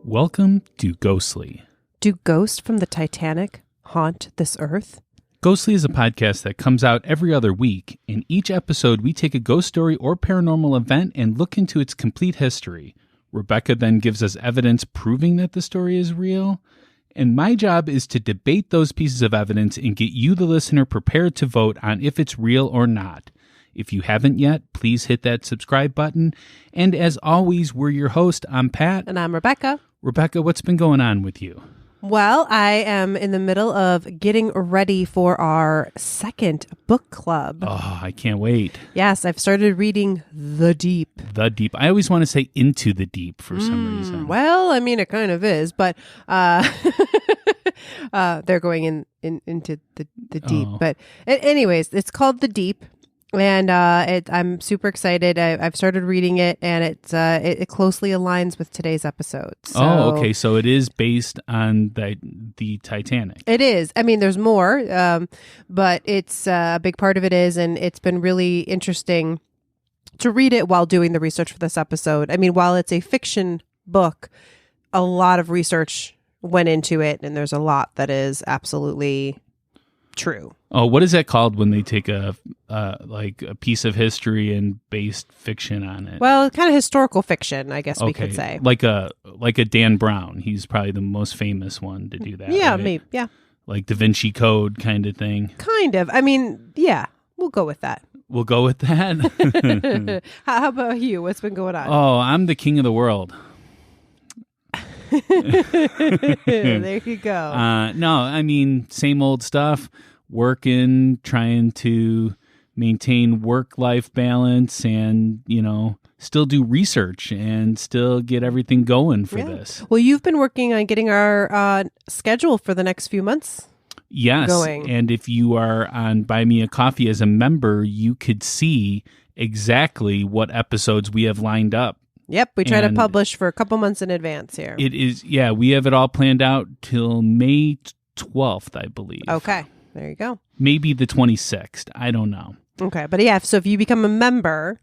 Welcome to Ghostly. Do ghosts from the Titanic haunt this earth? Ghostly is a podcast that comes out every other week. In each episode, we take a ghost story or paranormal event and look into its complete history. Rebecca then gives us evidence proving that the story is real. And my job is to debate those pieces of evidence and get you, the listener, prepared to vote on if it's real or not. If you haven't yet, please hit that subscribe button. And as always, we're your host. I'm Pat. And I'm Rebecca. Rebecca, what's been going on with you? Well, I am in the middle of getting ready for our second book club. Oh, I can't wait. Yes, I've started reading The Deep. The Deep. I always want to say Into the Deep for some reason. Well, I mean, it kind of is, but they're going into the deep. Oh. But anyways, it's called The Deep. And I'm super excited. I've started reading it, and it closely aligns with today's episode. So, okay. So it is based on the Titanic. It is. I mean, there's more, but it's a big part of it is, and it's been really interesting to read it while doing the research for this episode. I mean, while it's a fiction book, a lot of research went into it, and there's a lot that is absolutely true. Oh, what is that called when they take a piece of history and based fiction on it? Well, kind of historical fiction, I guess we could say. Like a Dan Brown. He's probably the most famous one to do that. Yeah, right? maybe. Yeah. Like Da Vinci Code kind of thing. Kind of. I mean, yeah, we'll go with that. We'll go with that. How about you? What's been going on? Oh, I'm the king of the world. There you go. No, I mean, same old stuff. Working, trying to maintain work-life balance and, still do research and still get everything going for this. Well, you've been working on getting our schedule for the next few months. Yes, going. And if you are on Buy Me a Coffee as a member, you could see exactly what episodes we have lined up. Yep, we try to publish for a couple months in advance here. It is, we have it all planned out till May 12th, I believe. Okay. There you go. Maybe the 26th. I don't know. Okay. But yeah, so if you become a member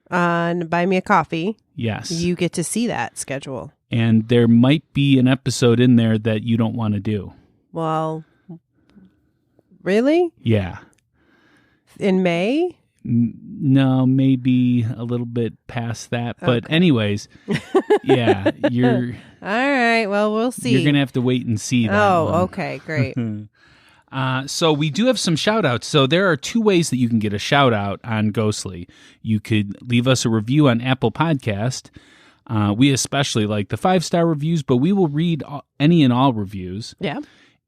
on Buy Me a Coffee, yes, you get to see that schedule. And there might be an episode in there that you don't want to do. Well, really? Yeah. In May? No, maybe a little bit past that. But anyways, yeah, you're... All right. Well, we'll see. You're going to have to wait and see that one. Okay. Great. So we do have some shout-outs. So there are two ways that you can get a shout-out on Ghostly. You could leave us a review on Apple Podcast. We especially like the 5-star reviews, but we will read any and all reviews. Yeah.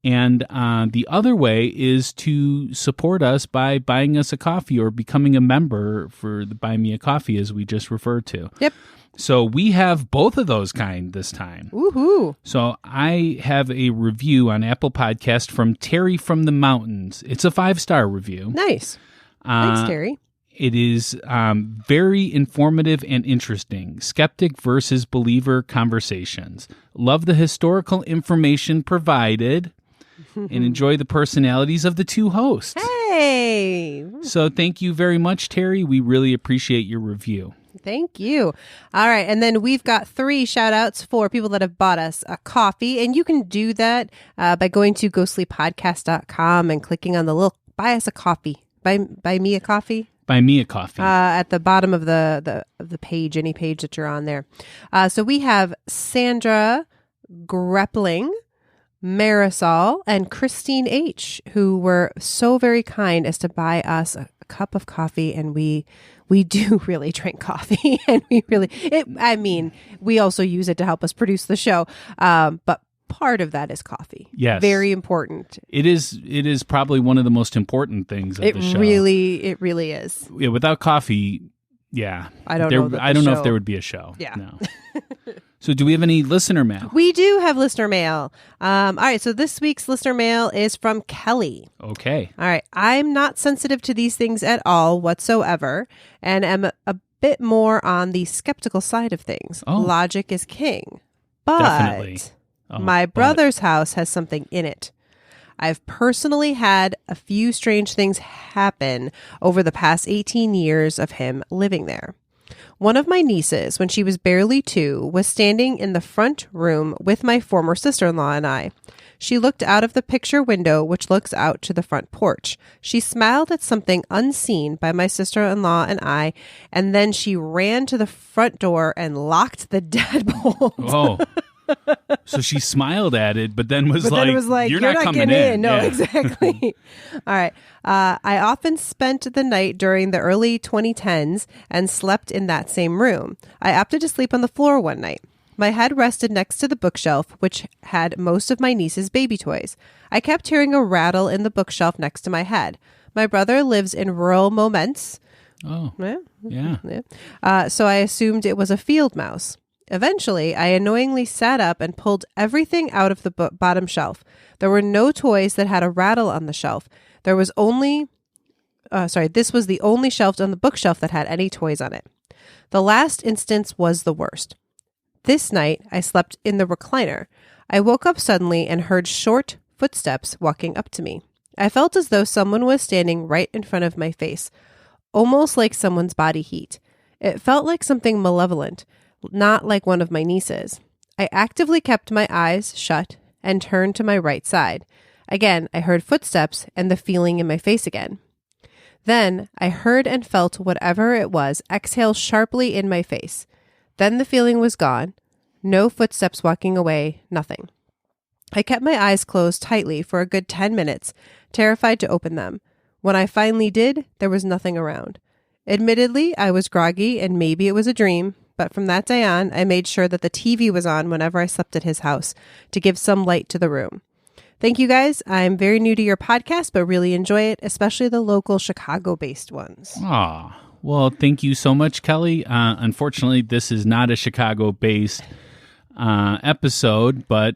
And the other way is to support us by buying us a coffee or becoming a member for the Buy Me a Coffee, as we just referred to. Yep. So we have both of those kind this time. Woohoo. So I have a review on Apple Podcast from Terry from the Mountains. It's a 5-star review. Nice. Thanks, Terry. It is very informative and interesting. Skeptic versus believer conversations. Love the historical information provided and enjoy the personalities of the two hosts. Hey. So thank you very much, Terry. We really appreciate your review. Thank you. All right. And then we've got 3 shout outs for people that have bought us a coffee. And you can do that by going to ghostlypodcast.com and clicking on the little buy us a coffee. Buy me a coffee. Buy me a coffee. At the bottom of the page, any page that you're on there. So we have Sandra Greppling, Marisol, and Christine H., who were so very kind as to buy us a cup of coffee, and we do really drink coffee, and we also use it to help us produce the show, but part of that is coffee. Yes, very important. It is probably one of the most important things of the show. It really is. Yeah, without coffee, yeah, I don't know if there would be a show. Yeah. No. So do we have any listener mail? We do have listener mail. All right. So this week's listener mail is from Kelly. Okay. All right. I'm not sensitive to these things at all whatsoever, and am a bit more on the skeptical side of things. Oh. Logic is king. But Definitely. my brother's house has something in it. I've personally had a few strange things happen over the past 18 years of him living there. One of my nieces, when she was barely 2, was standing in the front room with my former sister-in-law and I. She looked out of the picture window, which looks out to the front porch. She smiled at something unseen by my sister-in-law and I, and then she ran to the front door and locked the deadbolt. Oh. So she smiled at it, but then was like, you're not coming in. No, yeah. Exactly. All right. I often spent the night during the early 2010s and slept in that same room. I opted to sleep on the floor one night. My head rested next to the bookshelf, which had most of my niece's baby toys. I kept hearing a rattle in the bookshelf next to my head. My brother lives in rural Moments. Oh, yeah. So I assumed it was a field mouse. Eventually, I annoyingly sat up and pulled everything out of the bottom shelf. There were no toys that had a rattle on the shelf. This was the only shelf on the bookshelf that had any toys on it. The last instance was the worst. This night, I slept in the recliner. I woke up suddenly and heard short footsteps walking up to me. I felt as though someone was standing right in front of my face, almost like someone's body heat. It felt like something malevolent, not like one of my nieces. I actively kept my eyes shut and turned to my right side. Again, I heard footsteps and the feeling in my face again. Then I heard and felt whatever it was exhale sharply in my face. Then the feeling was gone. No footsteps walking away, nothing. I kept my eyes closed tightly for a good 10 minutes, terrified to open them. When I finally did, there was nothing around. Admittedly, I was groggy and maybe it was a dream, but from that day on, I made sure that the TV was on whenever I slept at his house to give some light to the room. Thank you guys. I'm very new to your podcast, but really enjoy it, especially the local Chicago-based ones. Aw, well, thank you so much, Kelly. Unfortunately, this is not a Chicago-based episode, but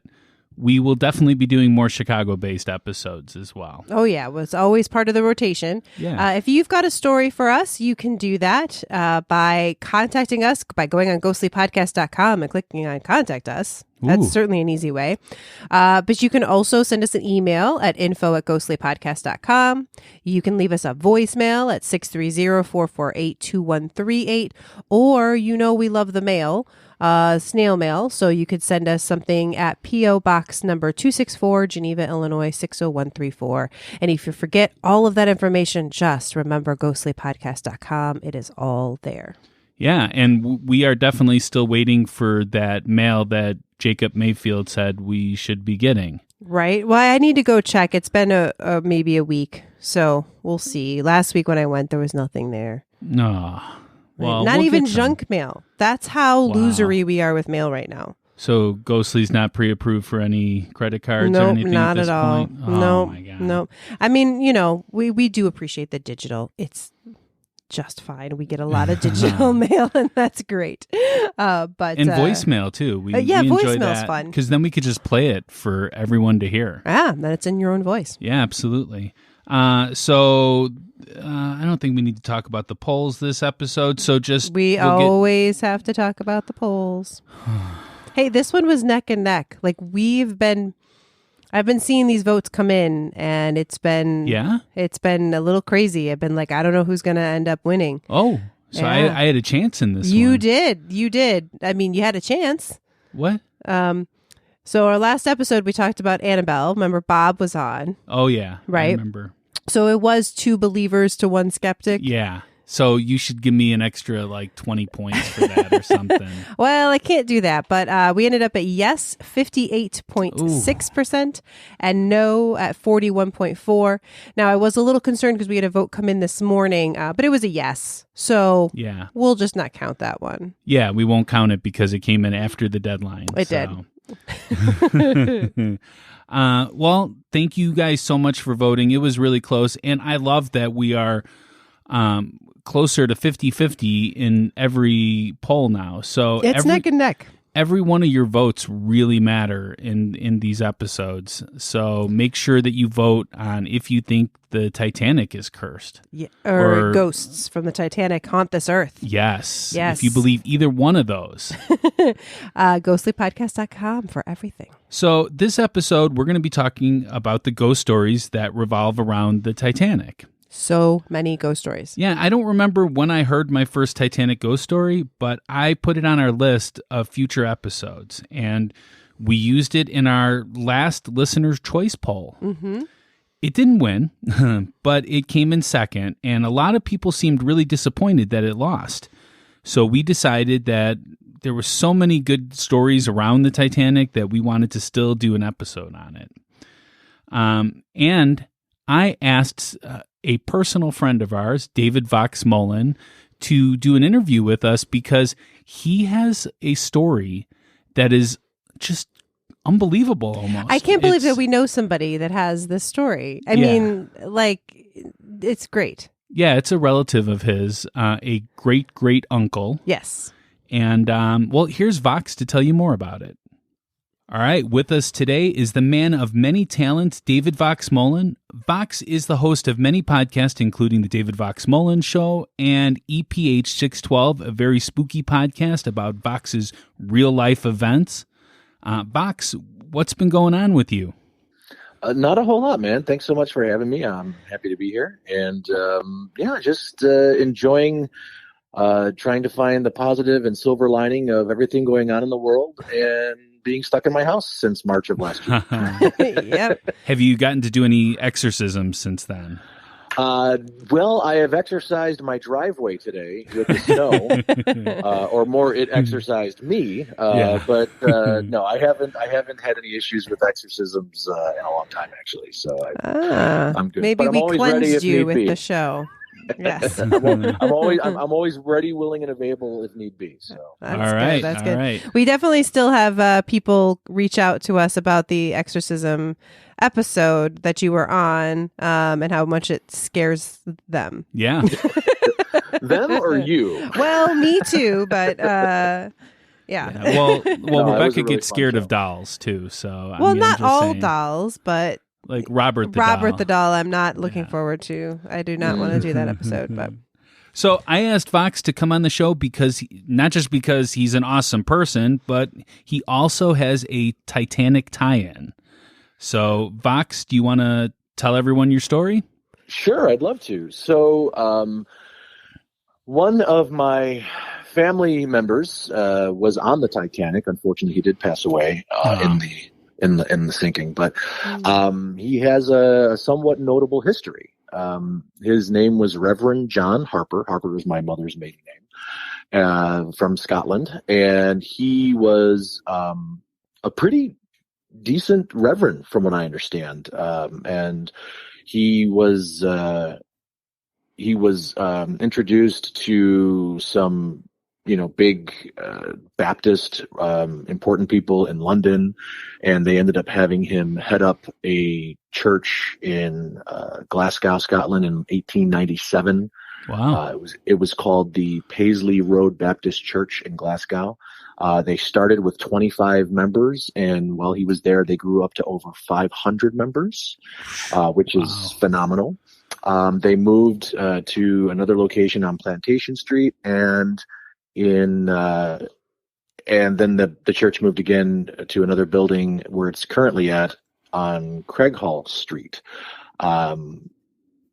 we will definitely be doing more Chicago-based episodes as well. Oh, yeah. It was always part of the rotation. Yeah. If you've got a story for us, you can do that by contacting us by going on ghostlypodcast.com and clicking on Contact Us. That's certainly an easy way. But you can also send us an email at info@ghostlypodcast.com. You can leave us a voicemail at 630-448-2138. Or, we love the mail. Snail mail, so you could send us something at P.O. Box number 264, Geneva, Illinois 60134. And if you forget all of that information, just remember ghostlypodcast.com. It is all there. Yeah, and we are definitely still waiting for that mail that Jacob Mayfield said we should be getting. Right. Well, I need to go check. It's been maybe a week, so we'll see. Last week when I went, there was nothing there. No. Well, not even junk mail. That's how losery we are with mail right now. So Ghostly's not pre-approved for any credit cards or anything not at this at all. point? Oh, my God. No. I mean, we do appreciate the digital. It's just fine. We get a lot of digital mail, and that's great. But voicemail too. We voicemail's fun because then we could just play it for everyone to hear. Then it's in your own voice. Yeah, absolutely. So I don't think we need to talk about the polls this episode. So we'll always have to talk about the polls. Hey, this one was neck and neck. Like I've been seeing these votes come in, and it's been a little crazy. I've been like, I don't know who's going to end up winning. Oh, so yeah. I had a chance in this one. You did. I mean, you had a chance. What? So our last episode, we talked about Annabelle. Remember, Bob was on. Oh, yeah. Right? I remember. So it was 2 believers to 1 skeptic. Yeah. So you should give me an extra 20 points for that or something. Well, I can't do that, but we ended up at yes, 58.6%, and no at 41.4%. Now, I was a little concerned because we had a vote come in this morning, but it was a yes. So yeah, we'll just not count that one. Yeah, we won't count it because it came in after the deadline. It did. Well, thank you guys so much for voting. It was really close, and I love that we are closer to 50-50 in every poll now. So it's neck and neck. Every one of your votes really matter in these episodes. So make sure that you vote on if you think the Titanic is cursed. Yeah, or ghosts from the Titanic haunt this earth. Yes. If you believe either one of those. Ghostlypodcast.com for everything. So this episode, we're going to be talking about the ghost stories that revolve around the Titanic. So many ghost stories. Yeah, I don't remember when I heard my first Titanic ghost story, but I put it on our list of future episodes, and we used it in our last listener's choice poll. Mm-hmm. It didn't win, but it came in second, and a lot of people seemed really disappointed that it lost. So we decided that there were so many good stories around the Titanic that we wanted to still do an episode on it. And I asked a personal friend of ours, David Vox Mullen, to do an interview with us because he has a story that is just unbelievable almost. I can't believe that we know somebody that has this story. I mean, like, it's great. Yeah, it's a relative of his, a great uncle. Yes. And, well, here's Vox to tell you more about it. All right, with us today is the man of many talents, David Vox Mullen. Vox is the host of many podcasts, including the David Vox Mullen Show and EPH 612, a very spooky podcast about Vox's real-life events. Vox, what's been going on with you? Not a whole lot, man. Thanks so much for having me. I'm happy to be here. And, just enjoying trying to find the positive and silver lining of everything going on in the world and being stuck in my house since March of last year. Yep. Have you gotten to do any exorcisms since then? Well, I have exercised my driveway today with the snow, or more, it exercised me. But no, I haven't had any issues with exorcisms in a long time, actually. So I'm good. Maybe but we cleansed you with the show. Yes. I'm always ready, willing, and available if need be. So all right, that's all good. right. We definitely still have people reach out to us about the exorcism episode that you were on, and how much it scares them. Yeah. Them or you? Well, me too, but yeah. Well, No, Rebecca really gets scared fun of dolls too. So Well, I'm not just all saying, dolls, but like Robert doll. the doll. I'm not looking forward to. I do not want to do that episode, but. So I asked Vox to come on the show because not just because he's an awesome person, but he also has a Titanic tie-in. So Vox, do you want to tell everyone your story? Sure, I'd love to. So, one of my family members was on the Titanic. Unfortunately, he did pass away in the sinking, but he has a somewhat notable history. His name was Reverend John Harper. Harper was my mother's maiden name, from Scotland, and he was a pretty decent reverend, from what I understand. And he was introduced to some big Baptist important people in London, and they ended up having him head up a church in Glasgow, Scotland in 1897. Wow. It was called the Paisley Road Baptist Church in Glasgow. They started with 25 members, and while he was there, they grew up to over 500 members, which is phenomenal. They moved to another location on Plantation Street, and then the church moved again to another building where it's currently at on Craighall Street.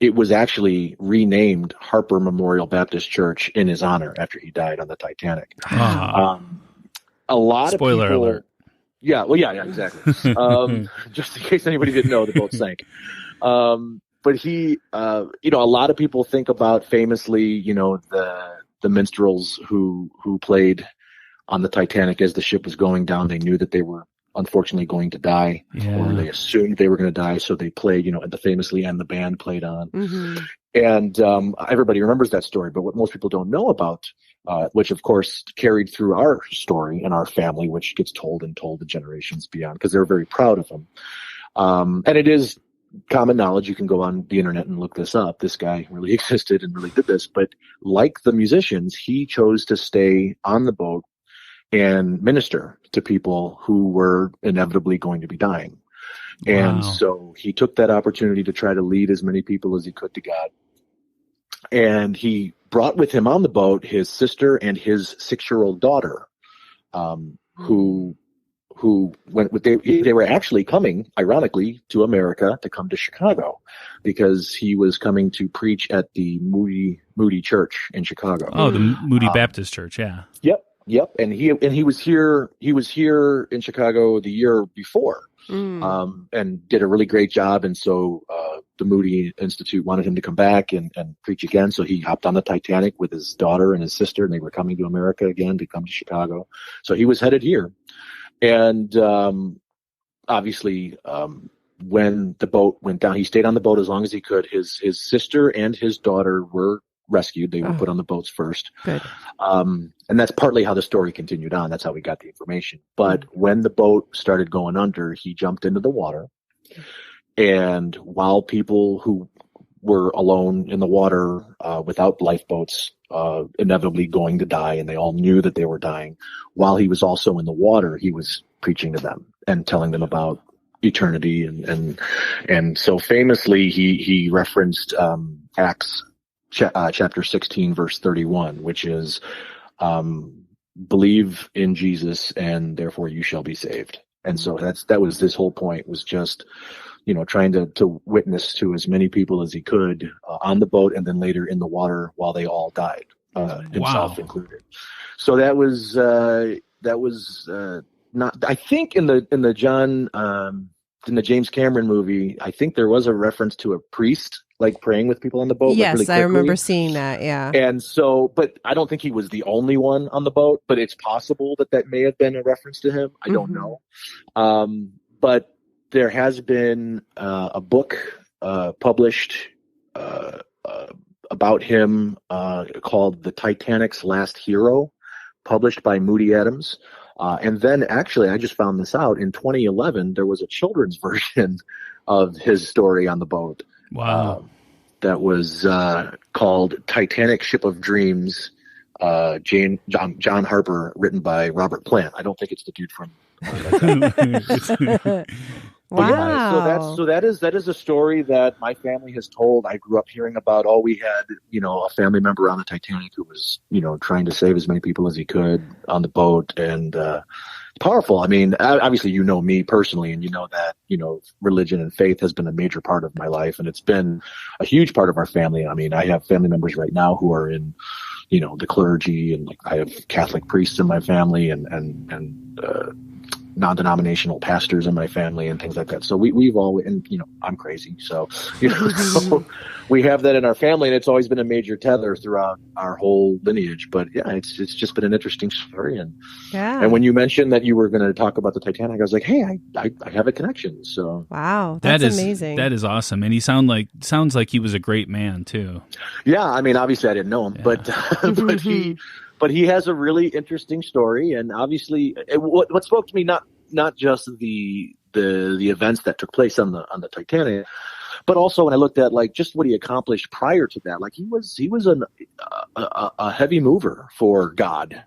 It was actually renamed Harper Memorial Baptist Church in his honor after he died on the Titanic. A lot Spoiler of people. alert. Yeah, well, yeah, exactly. Just in case anybody didn't know, the boat sank. But he, a lot of people think about famously, the minstrels who played on the Titanic as the ship was going down. They knew that they were unfortunately going to die, or they assumed they were going to die, so they played, at the famously, and the band played on. Mm-hmm. And everybody remembers that story. But what most people don't know about, which of course carried through our story and our family, which gets told to generations beyond, because they were very proud of him. And it is common knowledge. You can go on the internet and look this up. This guy really existed and really did this. But like the musicians, he chose to stay on the boat and minister to people who were inevitably going to be dying. Wow. And so he took that opportunity to try to lead as many people as he could to God. And he brought with him on the boat his sister and his 6-year-old daughter, who who they were actually coming, ironically, to America to come to Chicago because he was coming to preach at the Moody Church in Chicago. Oh, the Moody Baptist Church, yeah. Yep. And he was here in Chicago the year before. And did a really great job. And so the Moody Institute wanted him to come back and preach again. So he hopped on the Titanic with his daughter and his sister, and they were coming to America again to come to Chicago. So he was headed here. And obviously, when the boat went down, he stayed on the boat as long as he could. His sister and his daughter were rescued. They were put on the boats first. Good. And that's partly how the story continued on. That's how we got the information. But when the boat started going under, he jumped into the water. And while people who were alone in the water without lifeboats, inevitably going to die, and they all knew that they were dying, while he was also in the water, he was preaching to them and telling them about eternity. And so famously, he referenced Acts chapter 16, verse 31, which is, believe in Jesus and therefore you shall be saved. And so that was his whole point, was just, trying to witness to as many people as he could on the boat and then later in the water while they all died, himself included. So that was not, I think in the James Cameron movie, I think there was a reference to a priest like praying with people on the boat. Yes, really I remember seeing that. Yeah. And so, but I don't think he was the only one on the boat, but it's possible that may have been a reference to him. I don't know. But there has been a book published about him called The Titanic's Last Hero, published by Moody Adams. And then actually, I just found this out, in 2011, there was a children's version of his story on the boat. Wow. That was called Titanic Ship of Dreams, John Harper, written by Robert Plant. I don't think it's the dude from Wow. Yeah, so that is a story that my family has told. I grew up hearing about. We had, a family member on the Titanic who was, trying to save as many people as he could on the boat, and powerful. I mean, obviously, me personally, and that, religion and faith has been a major part of my life, and it's been a huge part of our family. I mean, I have family members right now who are in, the clergy, and I have Catholic priests in my family, and non-denominational pastors in my family and things like that. So we've always, and I'm crazy. So, so we have that in our family, and it's always been a major tether throughout our whole lineage. But yeah, it's just been an interesting story. And when you mentioned that you were going to talk about the Titanic, I was like, hey, I have a connection. So wow, that's amazing. That is awesome. And he sounds like he was a great man too. Yeah. I mean, obviously I didn't know him, yeah. But he has a really interesting story, and obviously, what spoke to me not just the events that took place on the Titanic, but also when I looked at just what he accomplished prior to that. He was a heavy mover for God,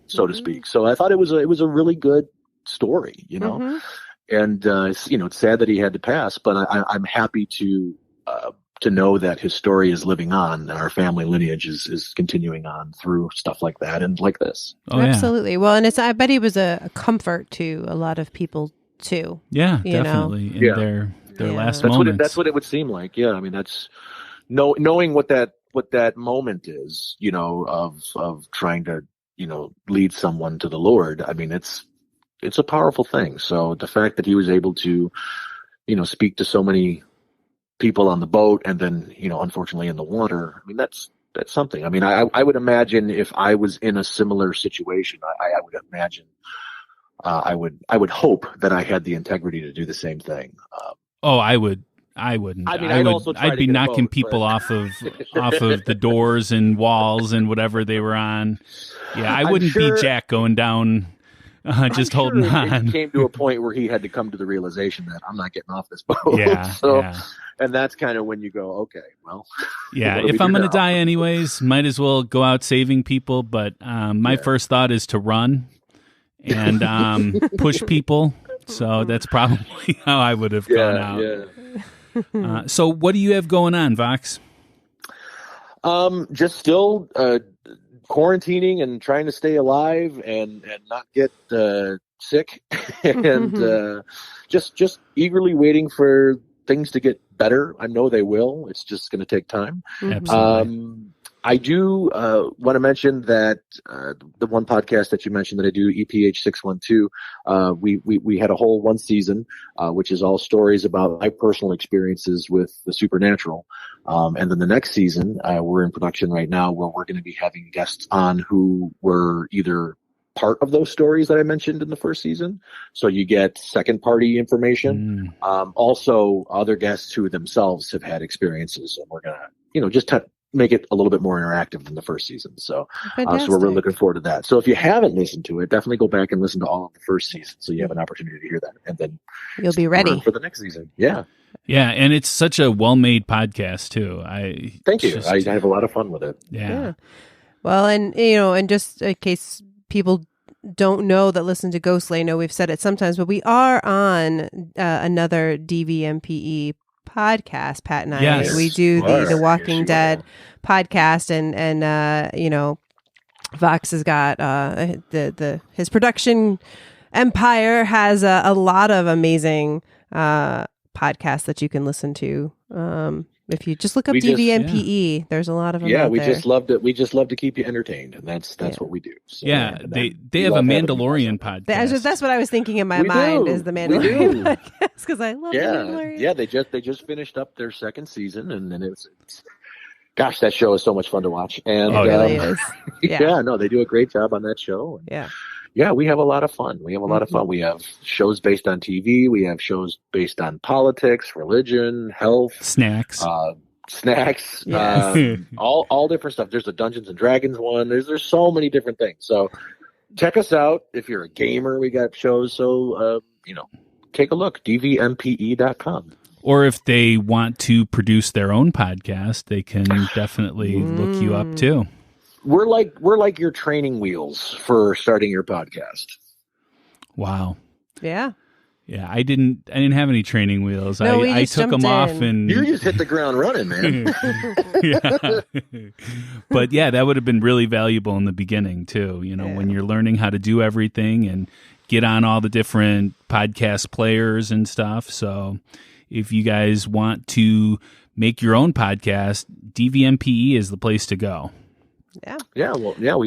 so to speak. So I thought it was a really good story, and it's sad that he had to pass, but I'm happy to know that his story is living on, and our family lineage is continuing on through stuff like that and like this. Oh, absolutely. Yeah. Well, and I bet he was a comfort to a lot of people too. Yeah, definitely. In their last moments. That's what it would seem like. Yeah. I mean, that's knowing what that moment is, of trying to, lead someone to the Lord. I mean, it's a powerful thing. So the fact that he was able to, speak to so many people on the boat, and then unfortunately in the water, I mean that's something. I mean, I would imagine if I was in a similar situation, I would imagine I would hope that I had the integrity to do the same thing. I wouldn't. I mean, I'd be knocking people off of the doors and walls and whatever they were on. Yeah, I wouldn't be Jack going down just holding on. It came to a point where he had to come to the realization that I'm not getting off this boat. Yeah. And that's kind of when you go, okay, well. Yeah, if I'm going to die anyways, might as well go out saving people. But my first thought is to run and push people. So that's probably how I would have gone out. Yeah. So what do you have going on, Vox? Just still quarantining and trying to stay alive and not get sick, and just eagerly waiting for things to get better. I know they will. It's just going to take time. Absolutely. I do want to mention that the one podcast that you mentioned that I do, EPH 612, we had a whole one season, which is all stories about my personal experiences with the supernatural. And then the next season, we're in production right now where we're going to be having guests on who were either part of those stories that I mentioned in the first season. So you get second party information. Also other guests who themselves have had experiences, and we're going to, just make it a little bit more interactive than the first season. So we're really looking forward to that. So if you haven't listened to it, definitely go back and listen to all of the first season, so you have an opportunity to hear that, and then you'll be ready for the next season. Yeah. Yeah. And it's such a well-made podcast too. Thank you. I have a lot of fun with it. Yeah. Well, and and just in case people don't know that listen to Ghostly, I know we've said it sometimes, but we are on another DVMPE podcast, Pat and I. Yes. We do the Walking Dead podcast, and Vox has got his production empire has a lot of amazing podcasts that you can listen to. If you just look up DVMPE, there's a lot of them out there. We just love to keep you entertained, and that's what we do. So, they have a Mandalorian podcast. That's what I was thinking in my mind is the Mandalorian podcast, because I love the Mandalorian. Yeah, they just finished up their second season, and then it's gosh, that show is so much fun to watch. And it really is. Yeah, no, they do a great job on that show. Yeah, we have a lot of fun. We have shows based on TV. We have shows based on politics, religion, health, snacks, all different stuff. There's a Dungeons and Dragons one. There's so many different things. So check us out if you're a gamer. We got shows. So take a look. dvmpe.com. Or if they want to produce their own podcast, they can definitely look you up too. We're like your training wheels for starting your podcast. Wow. Yeah. Yeah, I didn't have any training wheels. No, I took them off, and you just hit the ground running, man. Yeah. But yeah, that would have been really valuable in the beginning too, when you're learning how to do everything and get on all the different podcast players and stuff. So if you guys want to make your own podcast, DVMPE is the place to go. Yeah. We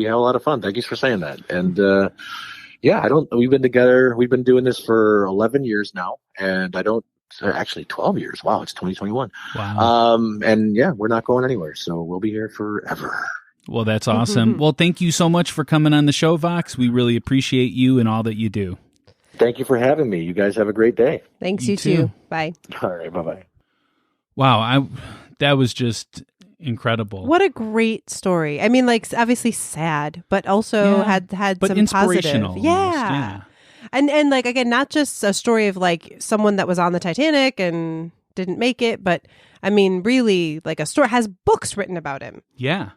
have a lot of fun. Thank you for saying that. And we've been together. We've been doing this for 11 years now, and actually 12 years. Wow, it's 2021. Wow. And we're not going anywhere, so we'll be here forever. Well, that's awesome. Well, thank you so much for coming on the show, Vox. We really appreciate you and all that you do. Thank you for having me. You guys have a great day. Thanks, you too. Bye. All right, bye-bye. Wow, that was just incredible. What a great story. I mean, obviously sad, but also had but some inspirational. Positive. Yeah. And again, not just a story of someone that was on the Titanic and didn't make it, but I mean, really a story, has books written about him. Yeah.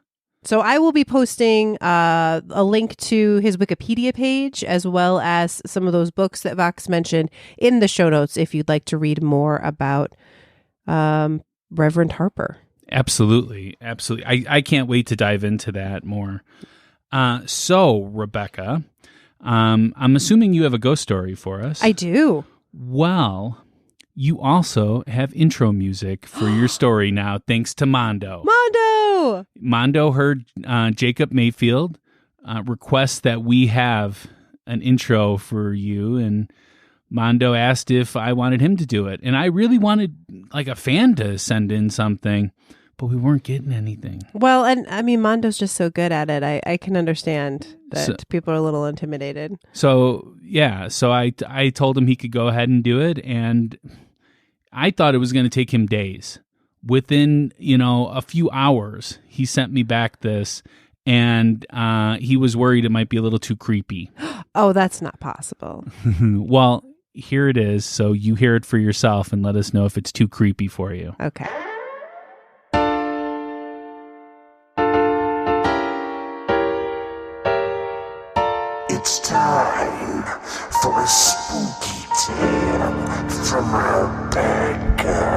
So I will be posting a link to his Wikipedia page, as well as some of those books that Vox mentioned in the show notes, if you'd like to read more about Reverend Harper. Absolutely. I can't wait to dive into that more. So, Rebecca, I'm assuming you have a ghost story for us. I do. Well, you also have intro music for your story now, thanks to Mondo. Mondo heard Jacob Mayfield request that we have an intro for you, and Mondo asked if I wanted him to do it. And I really wanted a fan to send in something, but we weren't getting anything. Well, and I mean, Mondo's just so good at it. I can understand that people are a little intimidated. So I told him he could go ahead and do it, and I thought it was going to take him days. Within, a few hours, he sent me back this, and he was worried it might be a little too creepy. Oh, that's not possible. Well, here it is. So you hear it for yourself and let us know if it's too creepy for you. Okay. It's time for a spooky tale from Rebecca.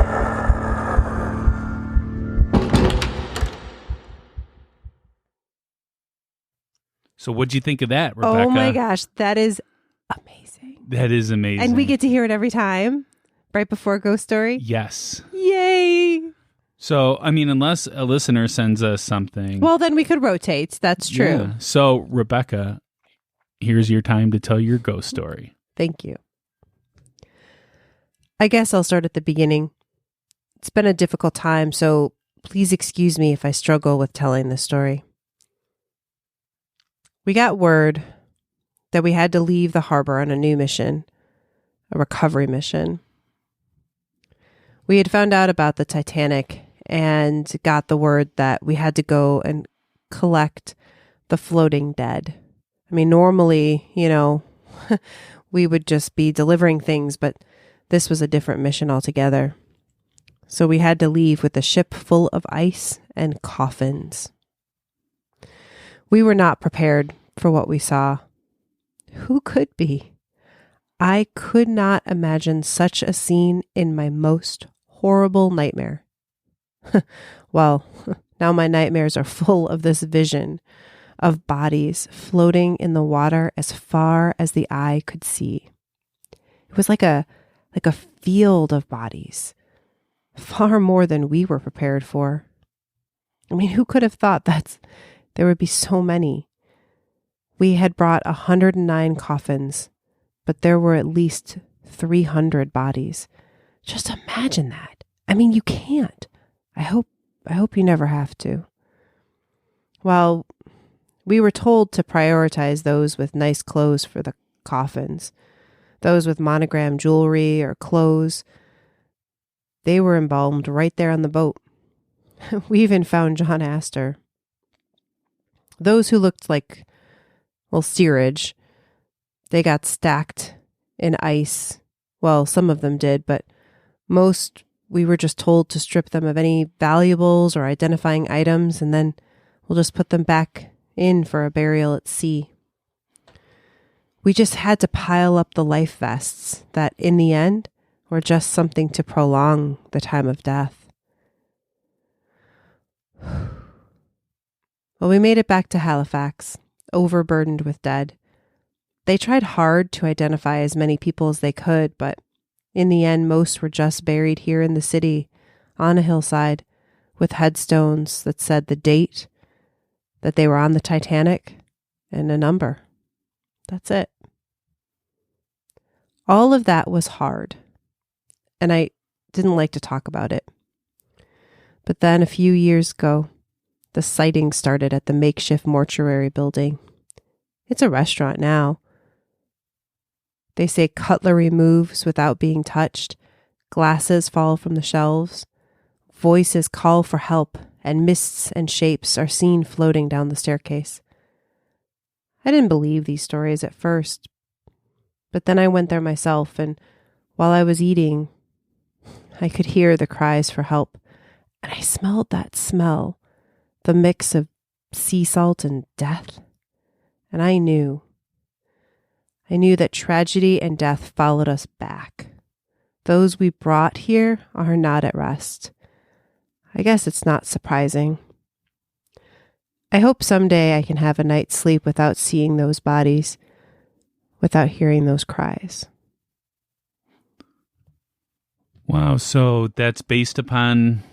So what'd you think of that, Rebecca? Oh my gosh, that is amazing. That is amazing. And we get to hear it every time, right before Ghost Story? Yes. Yay! So, I mean, unless a listener sends us something. Well, then we could rotate. That's true. Yeah. So, Rebecca, here's your time to tell your ghost story. Thank you. I guess I'll start at the beginning. It's been a difficult time, so please excuse me if I struggle with telling this story. We got word that we had to leave the harbor on a new mission, a recovery mission. We had found out about the Titanic and got the word that we had to go and collect the floating dead. I mean, normally, we would just be delivering things, but this was a different mission altogether. So we had to leave with a ship full of ice and coffins. We were not prepared for what we saw. Who could be? I could not imagine such a scene in my most horrible nightmare. Well, now my nightmares are full of this vision of bodies floating in the water as far as the eye could see. It was like a field of bodies, far more than we were prepared for. I mean, who could have thought that there would be so many? We had brought 109 coffins, but there were at least 300 bodies. Just imagine that. I mean, you can't. I hope you never have to. Well, we were told to prioritize those with nice clothes for the coffins, those with monogram jewelry or clothes. They were embalmed right there on the boat. We even found John Astor. Those who looked like, steerage, they got stacked in ice. Well, some of them did, but most we were just told to strip them of any valuables or identifying items, and then we'll just put them back in for a burial at sea. We just had to pile up the life vests that, in the end, were just something to prolong the time of death. Well, we made it back to Halifax, overburdened with dead. They tried hard to identify as many people as they could, but in the end, most were just buried here in the city, on a hillside, with headstones that said the date, that they were on the Titanic, and a number. That's it. All of that was hard, and I didn't like to talk about it. But then a few years ago, the sighting started at the makeshift mortuary building. It's a restaurant now. They say cutlery moves without being touched, glasses fall from the shelves, voices call for help, and mists and shapes are seen floating down the staircase. I didn't believe these stories at first, but then I went there myself, and while I was eating, I could hear the cries for help, and I smelled that smell, the mix of sea salt and death, and I knew that tragedy and death followed us back. Those we brought here are not at rest. I guess it's not surprising. I hope someday I can have a night's sleep without seeing those bodies, without hearing those cries. Wow, so that's based upon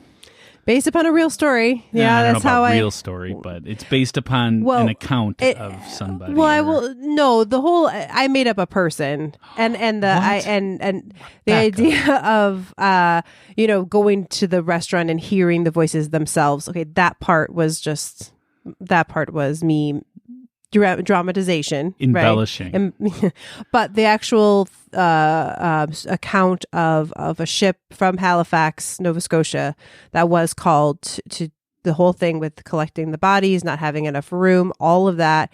a real story. Yeah, I don't that's know about how real story, but it's based upon an account of somebody. Well, I made up a person, and the idea of going to the restaurant and hearing the voices themselves. Okay, that part was me dramatization, embellishing, right? But the actual account of a ship from Halifax, Nova Scotia, that was called to the whole thing with collecting the bodies, not having enough room, all of that.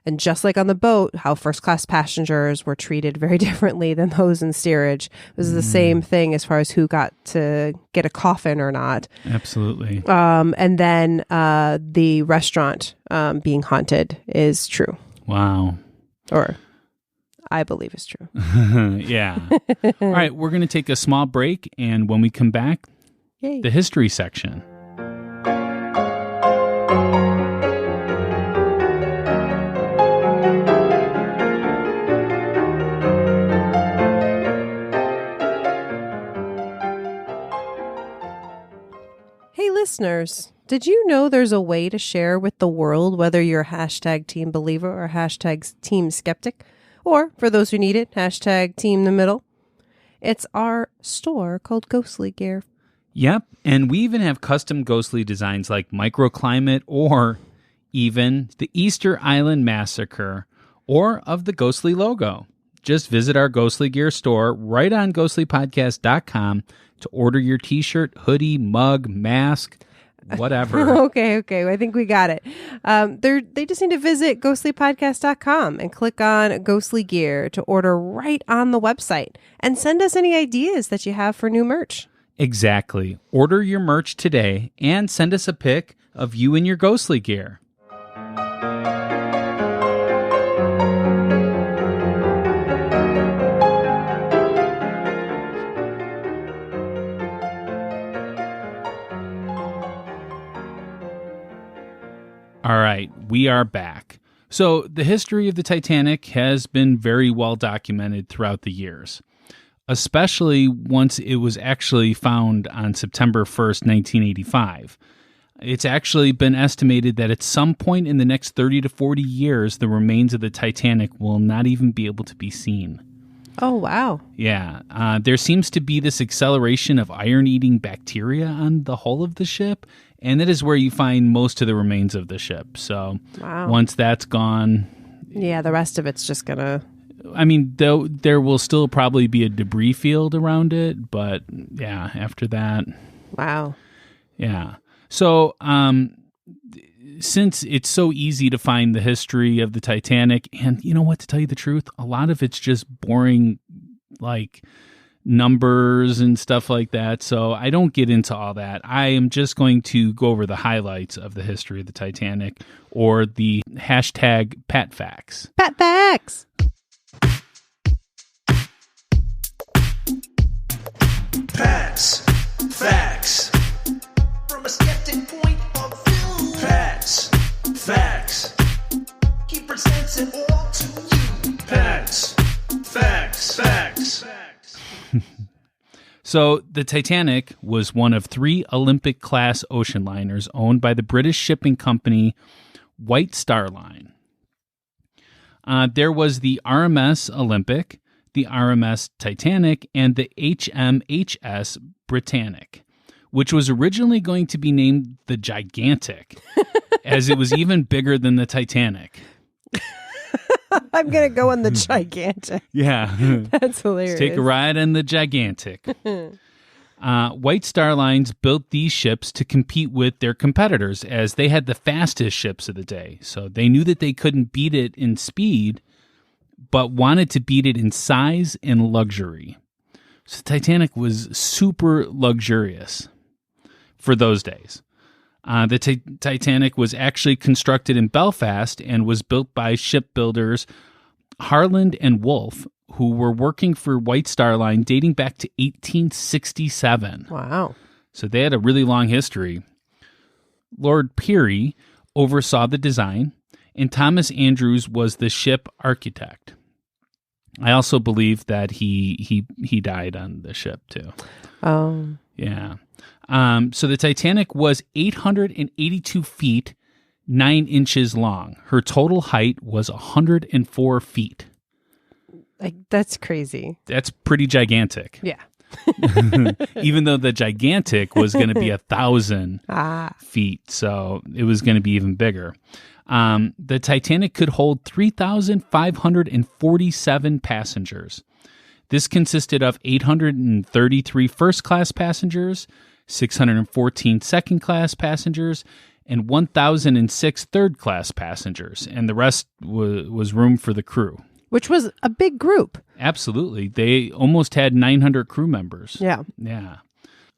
And just like on the boat, how first-class passengers were treated very differently than those in steerage. It was the same thing as far as who got to get a coffin or not. Absolutely. And then the restaurant being haunted is true. Wow. Or I believe is true. Yeah. All right, we're going to take a small break, and when we come back, Yay. The history section. listeners, did you know there's a way to share with the world whether you're hashtag team believer or hashtag team skeptic? Or, for those who need it, hashtag team the middle? It's our store called Ghostly Gear. Yep, and we even have custom ghostly designs like microclimate or even the Easter Island Massacre or of the ghostly logo. Just visit our Ghostly Gear store right on ghostlypodcast.com to order your t-shirt, hoodie, mug, mask, whatever. Okay. I think we got it. They just need to visit ghostlypodcast.com and click on Ghostly Gear to order right on the website and send us any ideas that you have for new merch. Exactly. Order your merch today and send us a pic of you in your ghostly gear. All right, we are back. So the history of the Titanic has been very well documented throughout the years, especially once it was actually found on September 1st, 1985. It's actually been estimated that at some point in the next 30 to 40 years, the remains of the Titanic will not even be able to be seen. Oh, wow. Yeah. There seems to be this acceleration of iron-eating bacteria on the hull of the ship, and that is where you find most of the remains of the ship. So once that's gone... Yeah, the rest of it's just going to... I mean, there will still probably be a debris field around it, but yeah, after that... Wow. Yeah. So, since it's so easy to find the history of the Titanic, and you know what, to tell you the truth, a lot of it's just boring, like numbers and stuff like that. So I don't get into all that. I am just going to go over the highlights of the history of the Titanic, or the hashtag Pat Facts. Pat Facts! Pat's Facts. From a skeptic point of view. Pat's Facts. He presents it all to you. Pat's Facts. So the Titanic was one of 3 Olympic-class ocean liners owned by the British shipping company White Star Line. There was the RMS Olympic, the RMS Titanic, and the HMHS Britannic, which was originally going to be named the Gigantic, as it was even bigger than the Titanic. I'm going to go on the Gigantic. Yeah. That's hilarious. Let's take a ride on the Gigantic. White Star Lines built these ships to compete with their competitors, as they had the fastest ships of the day. So they knew that they couldn't beat it in speed, but wanted to beat it in size and luxury. So Titanic was super luxurious for those days. The Titanic was actually constructed in Belfast and was built by shipbuilders Harland and Wolff, who were working for White Star Line dating back to 1867. Wow. So they had a really long history. Lord Peary oversaw the design, and Thomas Andrews was the ship architect. I also believe that he died on the ship too. Oh. Yeah. So the Titanic was 882 feet, 9 inches long. Her total height was 104 feet. Like, that's crazy. That's pretty gigantic. Yeah. Even though the Gigantic was going to be 1,000 feet, so it was going to be even bigger. The Titanic could hold 3,547 passengers. This consisted of 833 first-class passengers, 614 second-class passengers, and 1,006 third-class passengers, and the rest was room for the crew. Which was a big group. Absolutely. They almost had 900 crew members. Yeah. Yeah.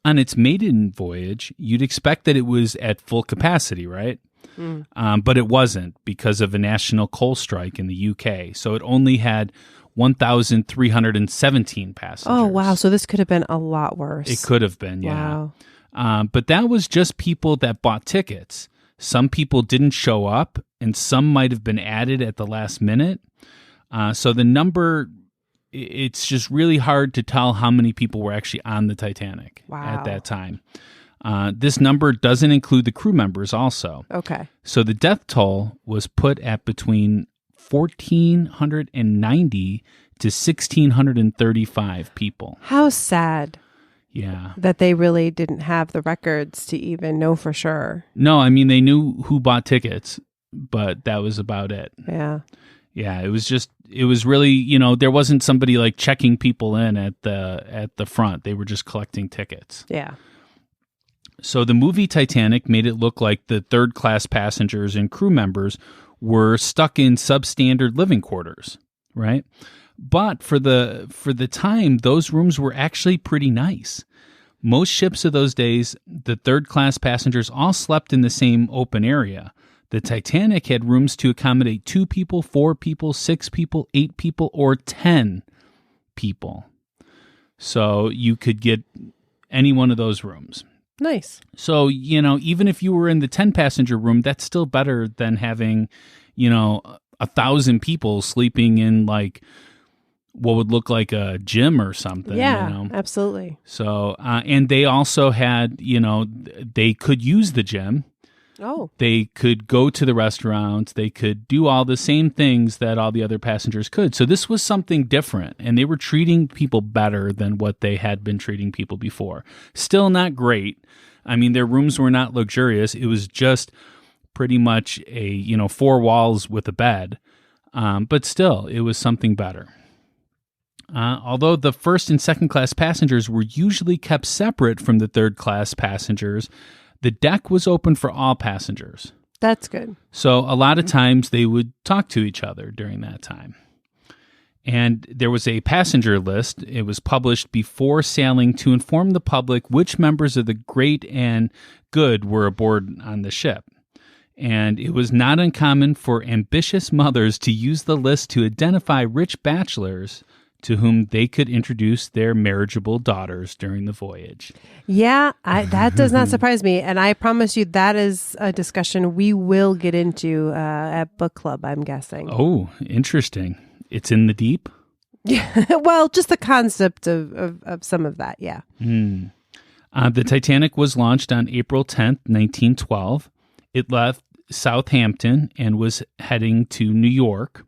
On its maiden voyage, you'd expect that it was at full capacity, right? But it wasn't, because of a national coal strike in the UK. So it only had 1,317 passengers. Oh, wow. So this could have been a lot worse. It could have been, yeah. Wow. But that was just people that bought tickets. Some people didn't show up, and some might have been added at the last minute. So the number, it's just really hard to tell how many people were actually on the Titanic at that time. This number doesn't include the crew members also. Okay. So the death toll was put at between 1,490 to 1,635 people. How sad. Yeah. That they really didn't have the records to even know for sure. No, I mean, they knew who bought tickets, but that was about it. Yeah. Yeah, it was really, there wasn't somebody like checking people in at the front. They were just collecting tickets. Yeah. So the movie Titanic made it look like the third-class passengers and crew members were stuck in substandard living quarters, right? But for the time, those rooms were actually pretty nice. Most ships of those days, the third-class passengers all slept in the same open area. The Titanic had rooms to accommodate 2 people, 4 people, 6 people, 8 people, or 10 people. So you could get any one of those rooms. Nice. So, even if you were in the 10-passenger room, that's still better than having, 1,000 people sleeping in like what would look like a gym or something. Yeah, absolutely. So, and they also had, they could use the gym. Oh. They could go to the restaurants. They could do all the same things that all the other passengers could. So this was something different, and they were treating people better than what they had been treating people before. Still not great. I mean, their rooms were not luxurious. It was just pretty much a, 4 walls with a bed. But still, it was something better. Although the first and second class passengers were usually kept separate from the third class passengers, the deck was open for all passengers. That's good. So a lot of times they would talk to each other during that time. And there was a passenger list. It was published before sailing to inform the public which members of the great and good were aboard on the ship. And it was not uncommon for ambitious mothers to use the list to identify rich bachelors to whom they could introduce their marriageable daughters during the voyage. Yeah, that does not surprise me. And I promise you that is a discussion we will get into at book club, I'm guessing. Oh, interesting. It's in the deep? Yeah, well, just the concept of some of that, yeah. The Titanic was launched on April 10th, 1912. It left Southampton and was heading to New York.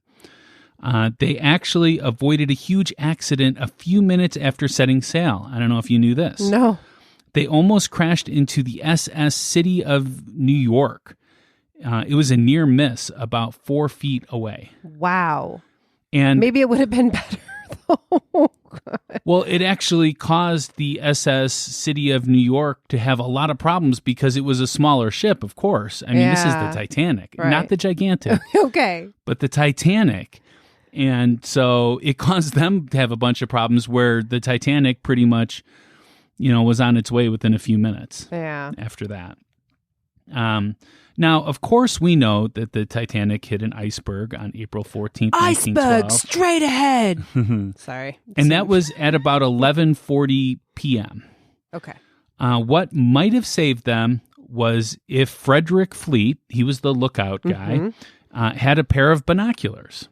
They actually avoided a huge accident a few minutes after setting sail. I don't know if you knew this. No. They almost crashed into the SS City of New York. It was a near miss, about 4 feet away. Wow. And maybe it would have been better, though. Well, it actually caused the SS City of New York to have a lot of problems because it was a smaller ship, of course. I mean, This is the Titanic, right. Not the Gigantic. Okay. But the Titanic. And so it caused them to have a bunch of problems where the Titanic pretty much, was on its way within a few minutes after that. Now, of course, we know that the Titanic hit an iceberg on April 14th, 1912. Iceberg, straight ahead. Sorry. And that was at about 11:40 p.m. Okay. What might have saved them was if Frederick Fleet, he was the lookout guy, had a pair of binoculars.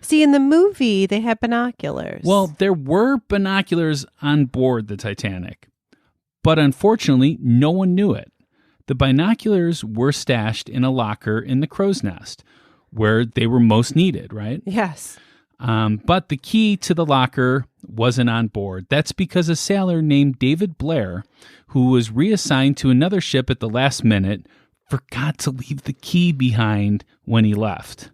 See, in the movie, they had binoculars. Well, there were binoculars on board the Titanic, but unfortunately, no one knew it. The binoculars were stashed in a locker in the crow's nest, where they were most needed, right? Yes. But the key to the locker wasn't on board. That's because a sailor named David Blair, who was reassigned to another ship at the last minute, forgot to leave the key behind when he left.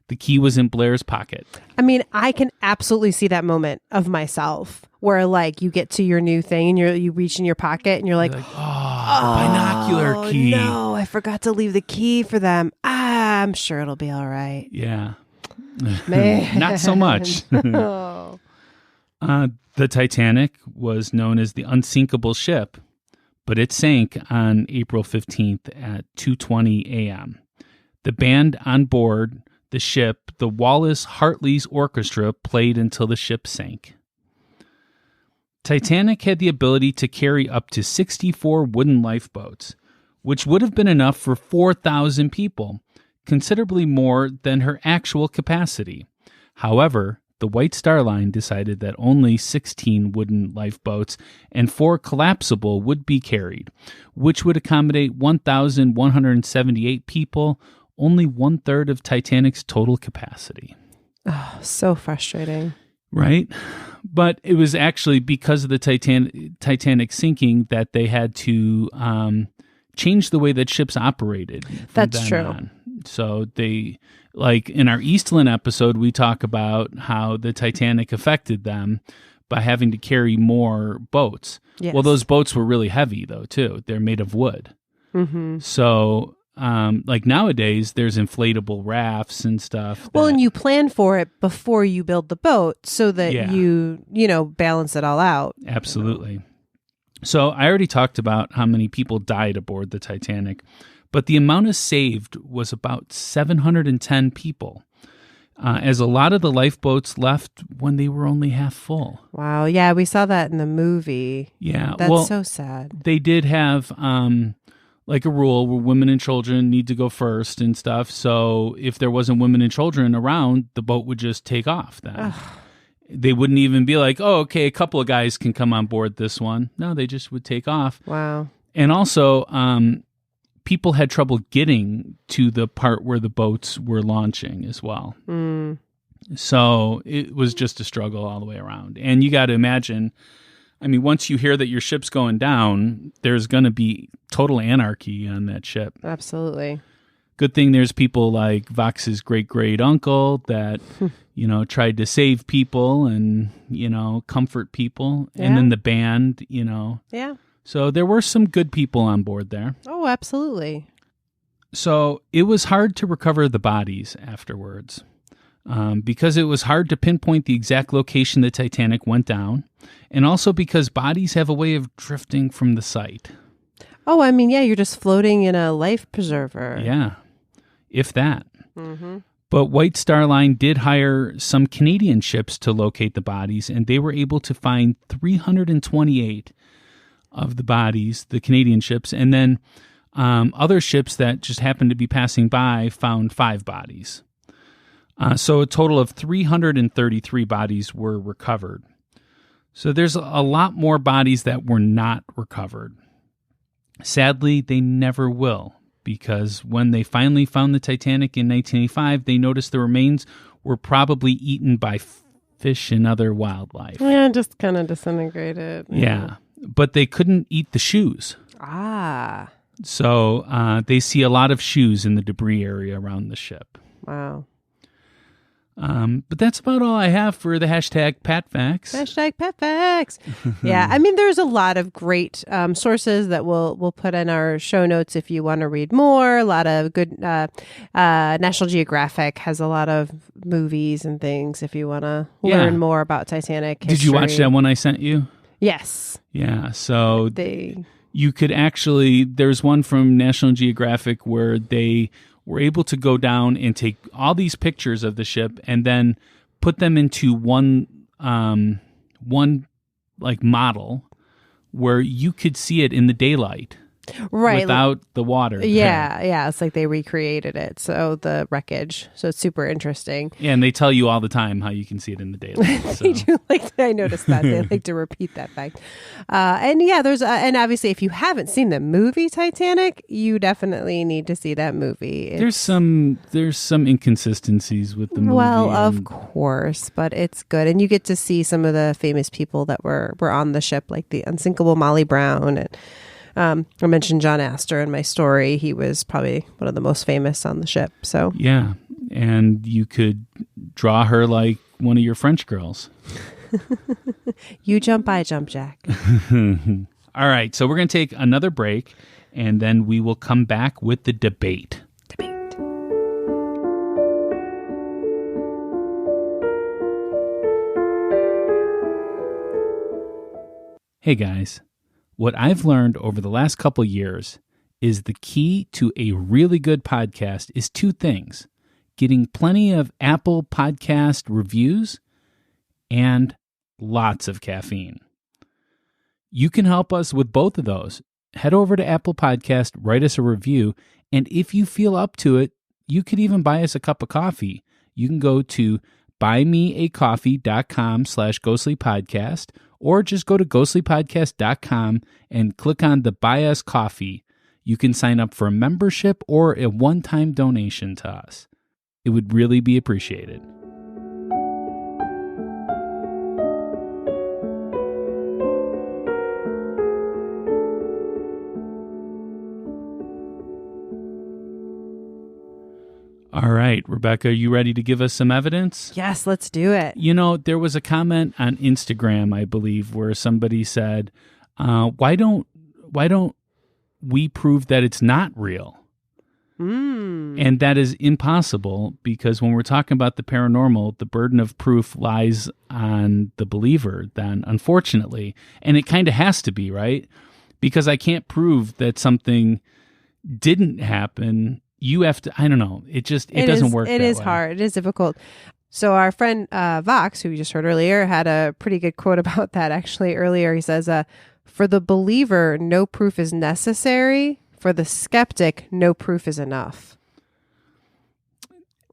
The key was in Blair's pocket. I mean, I can absolutely see that moment of myself where, like, you get to your new thing and you reach in your pocket and you're like, binocular key. No, I forgot to leave the key for them. I'm sure it'll be all right. Yeah. Man. Not so much. Oh. The Titanic was known as the Unsinkable ship, but it sank on April 15th at 2:20 a.m. The band on board the ship, the Wallace Hartley's Orchestra, played until the ship sank. Titanic had the ability to carry up to 64 wooden lifeboats, which would have been enough for 4,000 people, considerably more than her actual capacity. However, the White Star Line decided that only 16 wooden lifeboats and 4 collapsible would be carried, which would accommodate 1,178 people, only 1/3 of Titanic's total capacity. Oh, so frustrating. Right? But it was actually because of the Titanic sinking that they had to change the way that ships operated. That's true. On. So they, like in our Eastland episode, we talk about how the Titanic affected them by having to carry more boats. Yes. Well, those boats were really heavy, though, too. They're made of wood. Mm-hmm. So, like nowadays, there's inflatable rafts and stuff. Well, and you plan for it before you build the boat so that you balance it all out. Absolutely. So I already talked about how many people died aboard the Titanic, but the amount of saved was about 710 people, as a lot of the lifeboats left when they were only half full. Wow. Yeah, we saw that in the movie. Yeah. That's so sad. They did have like a rule where women and children need to go first and stuff. So if there wasn't women and children around, the boat would just take off then. Ugh. They wouldn't even be like, oh, okay, a couple of guys can come on board this one. No, they just would take off. Wow. And also, people had trouble getting to the part where the boats were launching as well. Mm. So it was just a struggle all the way around. And you got to imagine, I mean, once you hear that your ship's going down, there's going to be total anarchy on that ship. Absolutely. Good thing there's people like Vox's great uncle that, tried to save people and, comfort people. Yeah. And then the band, Yeah. So there were some good people on board there. Oh, absolutely. So it was hard to recover the bodies afterwards because it was hard to pinpoint the exact location the Titanic went down, and also because bodies have a way of drifting from the site. Oh, I mean, yeah, you're just floating in a life preserver. Yeah, if that. Mm-hmm. But White Star Line did hire some Canadian ships to locate the bodies, and they were able to find 328 of the bodies, the Canadian ships, and then other ships that just happened to be passing by found 5 bodies. So a total of 333 bodies were recovered. So there's a lot more bodies that were not recovered. Sadly, they never will, because when they finally found the Titanic in 1985, they noticed the remains were probably eaten by fish and other wildlife. Yeah, just kind of disintegrated. Yeah, but they couldn't eat the shoes. Ah. So they see a lot of shoes in the debris area around the ship. Wow. But that's about all I have for the hashtag PatFacts. Hashtag PatFacts. Yeah, I mean, there's a lot of great sources that we'll put in our show notes if you want to read more. A lot of good National Geographic has a lot of movies and things if you want to learn more about Titanic history. Did you watch that one I sent you? Yes. Yeah, so you could actually, there's one from National Geographic where they were able to go down and take all these pictures of the ship and then put them into one like model where you could see it in the daylight. Right. Without the water. Yeah. It's like they recreated it. So the wreckage. So it's super interesting. Yeah, and they tell you all the time how you can see it in the daylight. So. They do I noticed that. They like to repeat that fact. And yeah, and obviously if you haven't seen the movie Titanic, you definitely need to see that movie. There's some inconsistencies with the movie. Well, of course, but it's good. And you get to see some of the famous people that were on the ship, like the Unsinkable Molly Brown, and I mentioned John Astor in my story. He was probably one of the most famous on the ship. So yeah, and you could draw her like one of your French girls. You jump, I jump, Jack. All right, so we're going to take another break, and then we will come back with the debate. Hey guys. What I've learned over the last couple years is the key to a really good podcast is 2 things: getting plenty of Apple Podcast reviews and lots of caffeine. You can help us with both of those. Head over to Apple Podcast, write us a review, and if you feel up to it, you could even buy us a cup of coffee. You can go to buymeacoffee.com/ghostlypodcast, or just go to ghostlypodcast.com and click on the Buy Us Coffee. You can sign up for a membership or a one-time donation to us. It would really be appreciated. All right, Rebecca, you ready to give us some evidence? Yes, let's do it. You know, there was a comment on Instagram, I believe, where somebody said, why don't we prove that it's not real? And that is impossible, because when we're talking about the paranormal, the burden of proof lies on the believer then, unfortunately. And it kind of has to be, right? Because I can't prove that something didn't happen. You have to, I don't know. It doesn't work that way. It is hard. It is difficult. So our friend Vox, who we just heard earlier, had a pretty good quote about that actually earlier. He says, for the believer, no proof is necessary. For the skeptic, no proof is enough.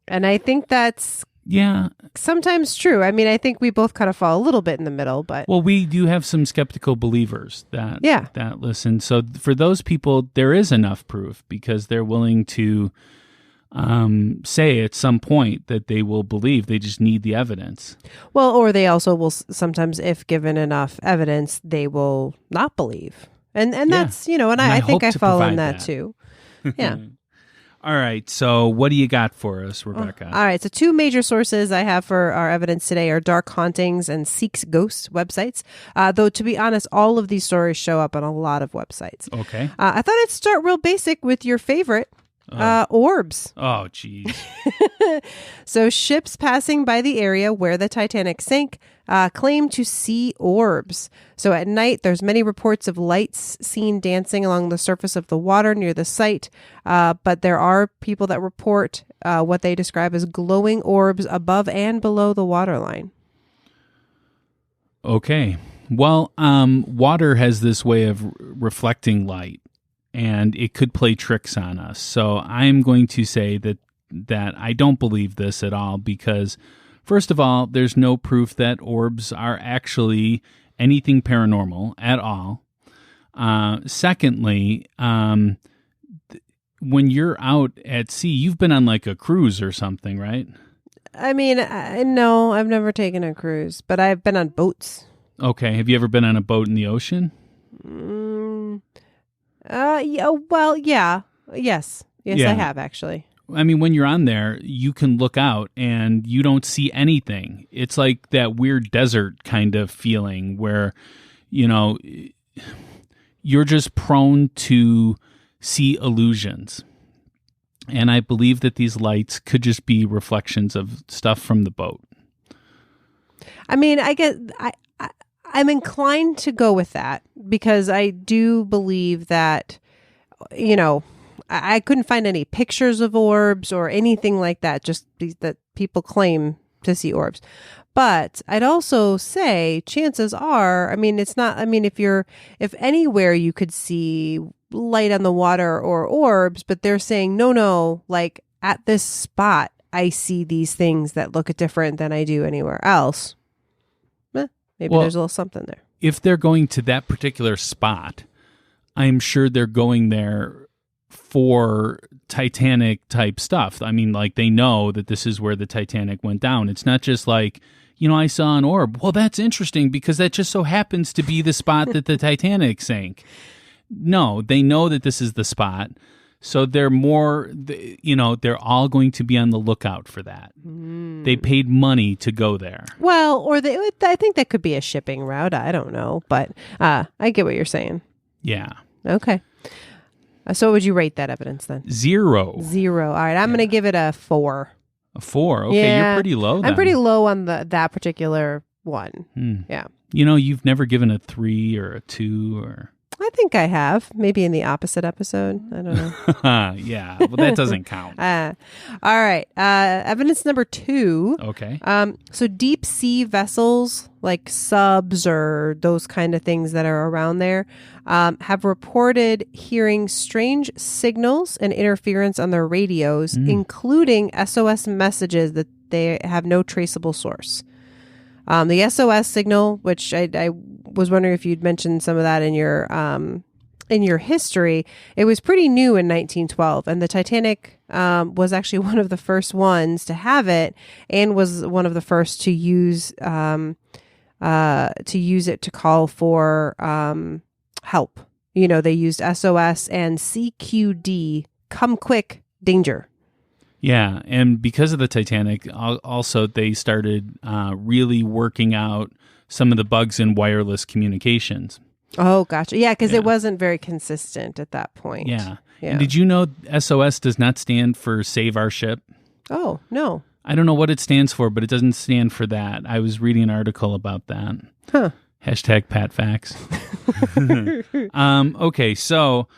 And I think that's sometimes true. I mean, I think we both kind of fall a little bit in the middle, but well, we do have some skeptical believers that listen. So for those people, there is enough proof, because they're willing to say at some point that they will believe. They just need the evidence. Well, or they also will sometimes, if given enough evidence, they will not believe. And that's, and I think I fall in that too. Yeah. All right. So what do you got for us, Rebecca? All right. So 2 major sources I have for our evidence today are Dark Hauntings and Seeks Ghosts websites. Though, to be honest, all of these stories show up on a lot of websites. Okay. I thought I'd start real basic with your favorite, orbs. Oh, geez. So ships passing by the area where the Titanic sank claim to see orbs. So at night, there's many reports of lights seen dancing along the surface of the water near the site. But there are people that report what they describe as glowing orbs above and below the waterline. Okay. Well, water has this way of reflecting light, and it could play tricks on us. So I'm going to say that I don't believe this at all, because first of all, there's no proof that orbs are actually anything paranormal at all. Secondly, when you're out at sea, you've been on like a cruise or something, right? I mean, no, I've never taken a cruise, but I've been on boats. Okay. Have you ever been on a boat in the ocean? Yes, I have actually. I mean, when you're on there, you can look out and you don't see anything. It's like that weird desert kind of feeling where, you're just prone to see illusions. And I believe that these lights could just be reflections of stuff from the boat. I mean, I'm inclined to go with that, because I do believe that, I couldn't find any pictures of orbs or anything like that, just that people claim to see orbs. But I'd also say chances are, if anywhere you could see light on the water or orbs, but they're saying, no, like at this spot, I see these things that look different than I do anywhere else. Maybe there's a little something there. If they're going to that particular spot, I'm sure they're going there for Titanic type stuff. I mean, like, they know that this is where the Titanic went down. It's not just like, I saw an orb. Well, that's interesting because that just so happens to be the spot that the Titanic sank. No, they know that this is the spot. So they're they're all going to be on the lookout for that. They paid money to go there. Well, or I think that could be a shipping route. I don't know, but I get what you're saying. Yeah. Okay. So what would you rate that evidence then? 0. All right. I'm going to give it a 4. A 4? Okay. Yeah. You're pretty low then. I'm pretty low on that particular one. Yeah. You've never given a 3 or a 2 or... I think I have. Maybe in the opposite episode. I don't know. Yeah. Well, that doesn't count. All right. Evidence number 2. Okay. So deep sea vessels like subs or those kind of things that are around there have reported hearing strange signals and interference on their radios, including SOS messages they have no traceable source. The SOS signal, which I was wondering if you'd mentioned some of that in your history, it was pretty new in 1912, and the Titanic was actually one of the first ones to have it, and was one of the first to use it to call for help. You know, they used SOS and CQD, come quick, danger. Yeah, and because of the Titanic, also they started really working out some of the bugs in wireless communications. Oh, gotcha. Yeah, because it wasn't very consistent at that point. Yeah. And did you know SOS does not stand for Save Our Ship? Oh, no. I don't know what it stands for, but it doesn't stand for that. I was reading an article about that. Huh. Hashtag Pat Facts. Okay, so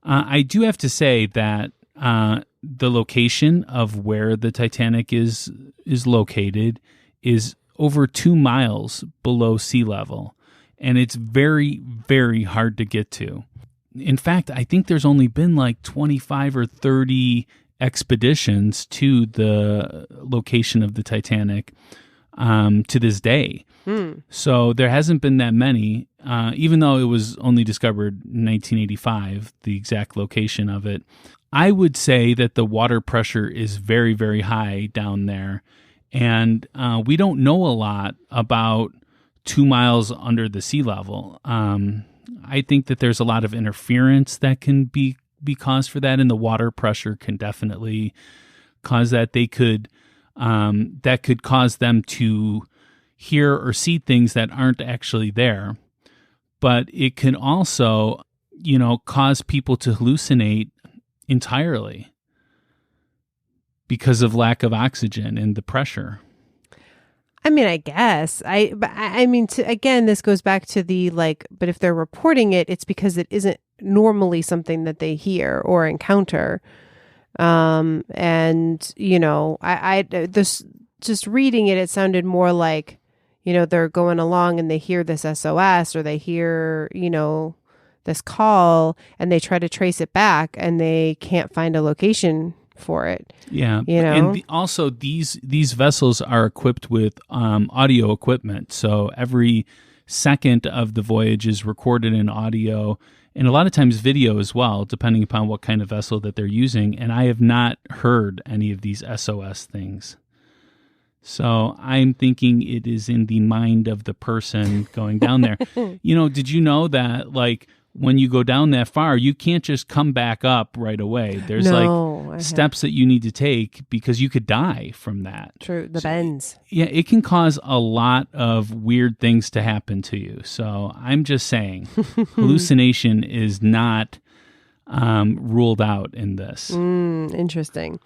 I do have to say that the location of where the Titanic is located is over 2 miles below sea level, and it's very, very hard to get to. In fact, I think there's only been like 25 or 30 expeditions to the location of the Titanic to this day. So there hasn't been that many, even though it was only discovered in 1985, the exact location of it. I would say that the water pressure is very, very high down there. And we don't know a lot about 2 miles under the sea level. I think that there's a lot of interference that can be caused for that, and the water pressure can definitely cause that. That could cause them to hear or see things that aren't actually there. But it can also, cause people to hallucinate entirely because of lack of oxygen and the pressure. I mean, I guess. Again, this goes back to the but if they're reporting it, it's because it isn't normally something that they hear or encounter. This just reading it sounded more like, they're going along and they hear this SOS, or they hear, this call, and they try to trace it back and they can't find a location for it. Yeah. And also these vessels are equipped with audio equipment. So every second of the voyage is recorded in audio, and a lot of times video as well, depending upon what kind of vessel that they're using. And I have not heard any of these SOS things. So I'm thinking it is in the mind of the person going down there. Did you know that when you go down that far, you can't just come back up right away? There's steps that you need to take, because you could die from that. True, the bends. Yeah, it can cause a lot of weird things to happen to you. So I'm just saying, hallucination is not ruled out in this. Interesting.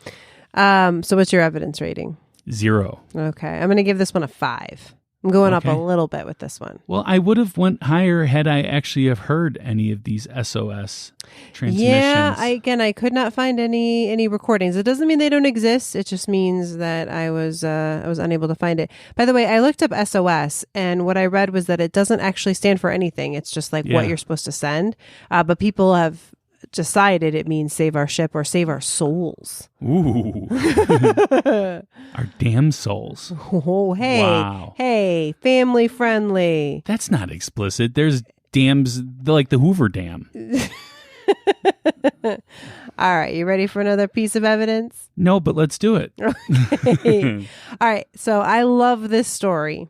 So what's your evidence rating? 0. Okay, I'm going to give this one a 5. I'm going up a little bit with this one. Well, I would have went higher had I actually have heard any of these SOS transmissions. Yeah, I could not find any recordings. It doesn't mean they don't exist. It just means that I was unable to find it. By the way, I looked up SOS, and what I read was that it doesn't actually stand for anything. It's just what you're supposed to send. But people have decided it means save our ship or save our souls. Ooh. Our damn souls. Oh, hey. Wow. Hey, family friendly. That's not explicit. There's dams like the Hoover Dam. All right. You ready for another piece of evidence? No, but let's do it. Okay. All right. So I love this story.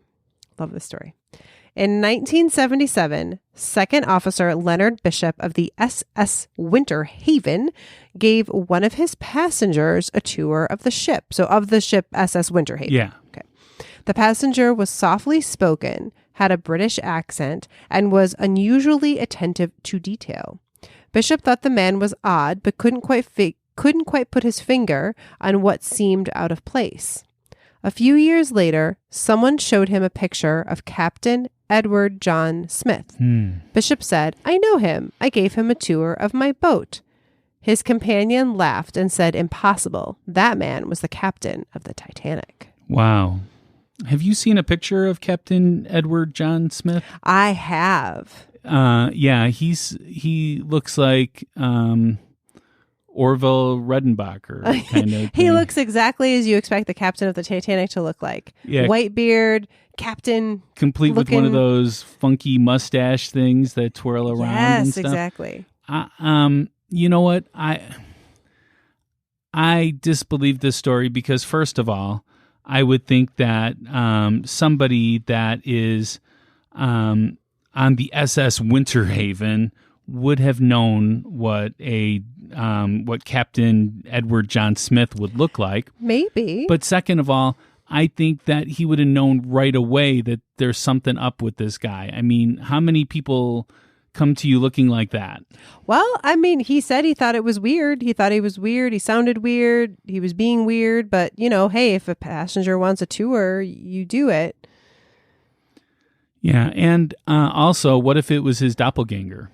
In 1977, Second Officer Leonard Bishop of the SS Winter Haven gave one of his passengers a tour of the ship. So of the ship SS Winter Haven. Yeah. Okay. The passenger was softly spoken, had a British accent, and was unusually attentive to detail. Bishop thought the man was odd, but couldn't quite put his finger on what seemed out of place. A few years later, someone showed him a picture of Captain Edward John Smith. Bishop said, "I know him. I gave him a tour of my boat." His companion laughed and said, "Impossible. That man was the captain of the Titanic." Wow. Have you seen a picture of Captain Edward John Smith? I have. Yeah, he looks like Orville Redenbacher kind of He thing. looks exactly as you expect the captain of the Titanic to look like. Yeah. White beard, captain. Complete with one of those funky mustache things that twirl around and Yes, stuff. exactly. You know what? I disbelieve this story because, first of all, I would think that somebody that is on the SS Winter Haven would have known what Captain Edward John Smith would look like. Maybe. But second of all, I think that he would have known right away that there's something up with this guy. I mean, how many people come to you looking like that? Well, I mean, he said he thought it was weird. He thought he was weird. He sounded weird. He was being weird. But, hey, if a passenger wants a tour, you do it. Yeah. And also, what if it was his doppelganger?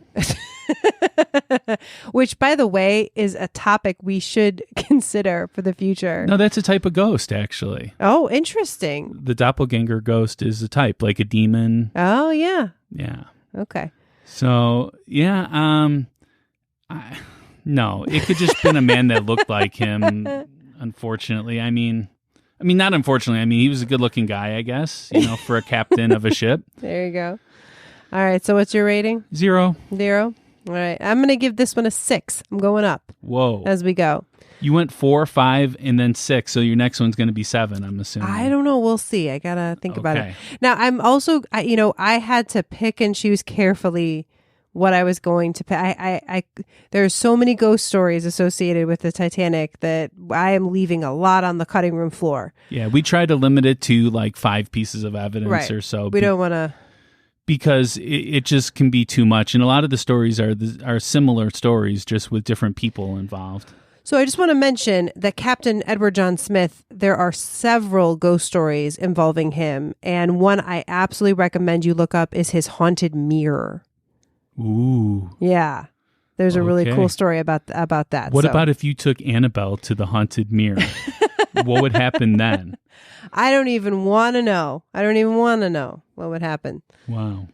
Which, by the way, is a topic we should consider for the future. No, that's a type of ghost, actually. Oh, interesting. The doppelganger ghost is a type, like a demon. Oh, yeah. Yeah. Okay. So, yeah, no, it could just been a man that looked like him, unfortunately. I mean, not unfortunately. I mean, he was a good-looking guy, I guess, for a captain of a ship. There you go. All right, so what's your rating? 0. 0? All right, I'm going to give this one a 6. I'm going up. Whoa. As we go. You went 4, 5, and then 6, so your next one's going to be 7, I'm assuming. I don't know. We'll see. I got to think about it. Now, I'm also, I had to pick and choose carefully what I was going to pick. There's so many ghost stories associated with the Titanic that I am leaving a lot on the cutting room floor. Yeah, we tried to limit it to like 5 pieces of evidence or so. We don't want to. Because it just can be too much. And a lot of the stories are similar stories, just with different people involved. So I just want to mention that Captain Edward John Smith, there are several ghost stories involving him. And one I absolutely recommend you look up is his haunted mirror. Ooh. Yeah. There's a really cool story about that. What about if you took Annabelle to the haunted mirror? What would happen then? I don't even want to know. I don't even want to know what would happen. Wow.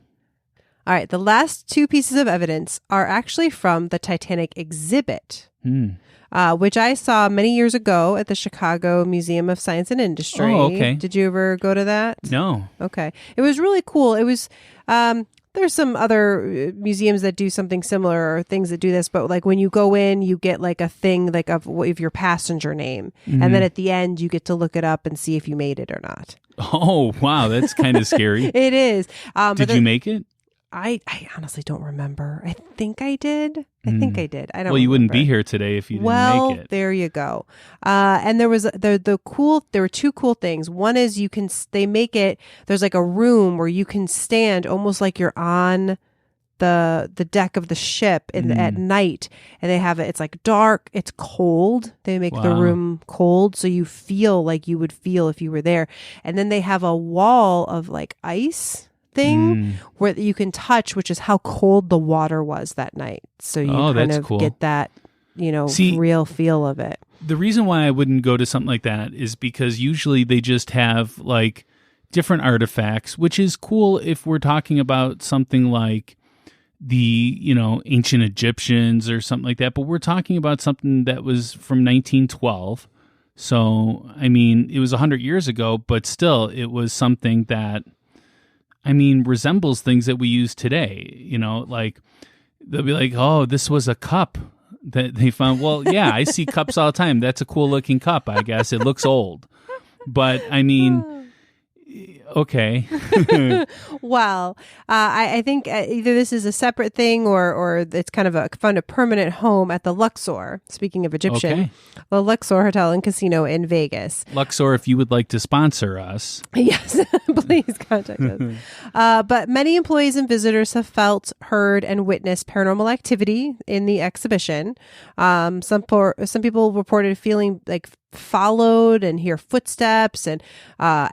All right. The last 2 pieces of evidence are actually from the Titanic Exhibit, which I saw many years ago at the Chicago Museum of Science and Industry. Oh, okay. Did you ever go to that? No. Okay. It was really cool. It was, there's some other museums that do something similar or things that do this, but like when you go in, you get like a thing like of your passenger name. Mm-hmm. And then at the end, you get to look it up and see if you made it or not. Oh, wow. That's kind of scary. It is. Did you make it? I honestly don't remember. I think I did. I think I did. I don't. Well, you wouldn't remember. be here today if you didn't make it. There you go. And there was there were 2 cool things. One is they make it. There's like a room where you can stand almost like you're on the deck of the ship at night, and they have it. It's like dark. It's cold. They make the room cold, so you feel like you would feel if you were there. And then they have a wall of like ice thing where you can touch, which is how cold the water was that night. So you kind of get that, real feel of it. The reason why I wouldn't go to something like that is because usually they just have like different artifacts, which is cool if we're talking about something like the, ancient Egyptians or something like that. But we're talking about something that was from 1912. So, I mean, it was 100 years ago, but still it was something that, resembles things that we use today. Like they'll be like, oh, this was a cup that they found. Well, yeah, I see cups all the time. That's a cool looking cup, I guess. It looks old. But okay. Well, I think either this is a separate thing or it's kind of found a permanent home at the Luxor. Speaking of Egyptian, the Luxor Hotel and Casino in Vegas. Luxor, if you would like to sponsor us. Yes, please contact us. But many employees and visitors have felt, heard, and witnessed paranormal activity in the exhibition. Some people reported feeling like followed and hear footsteps and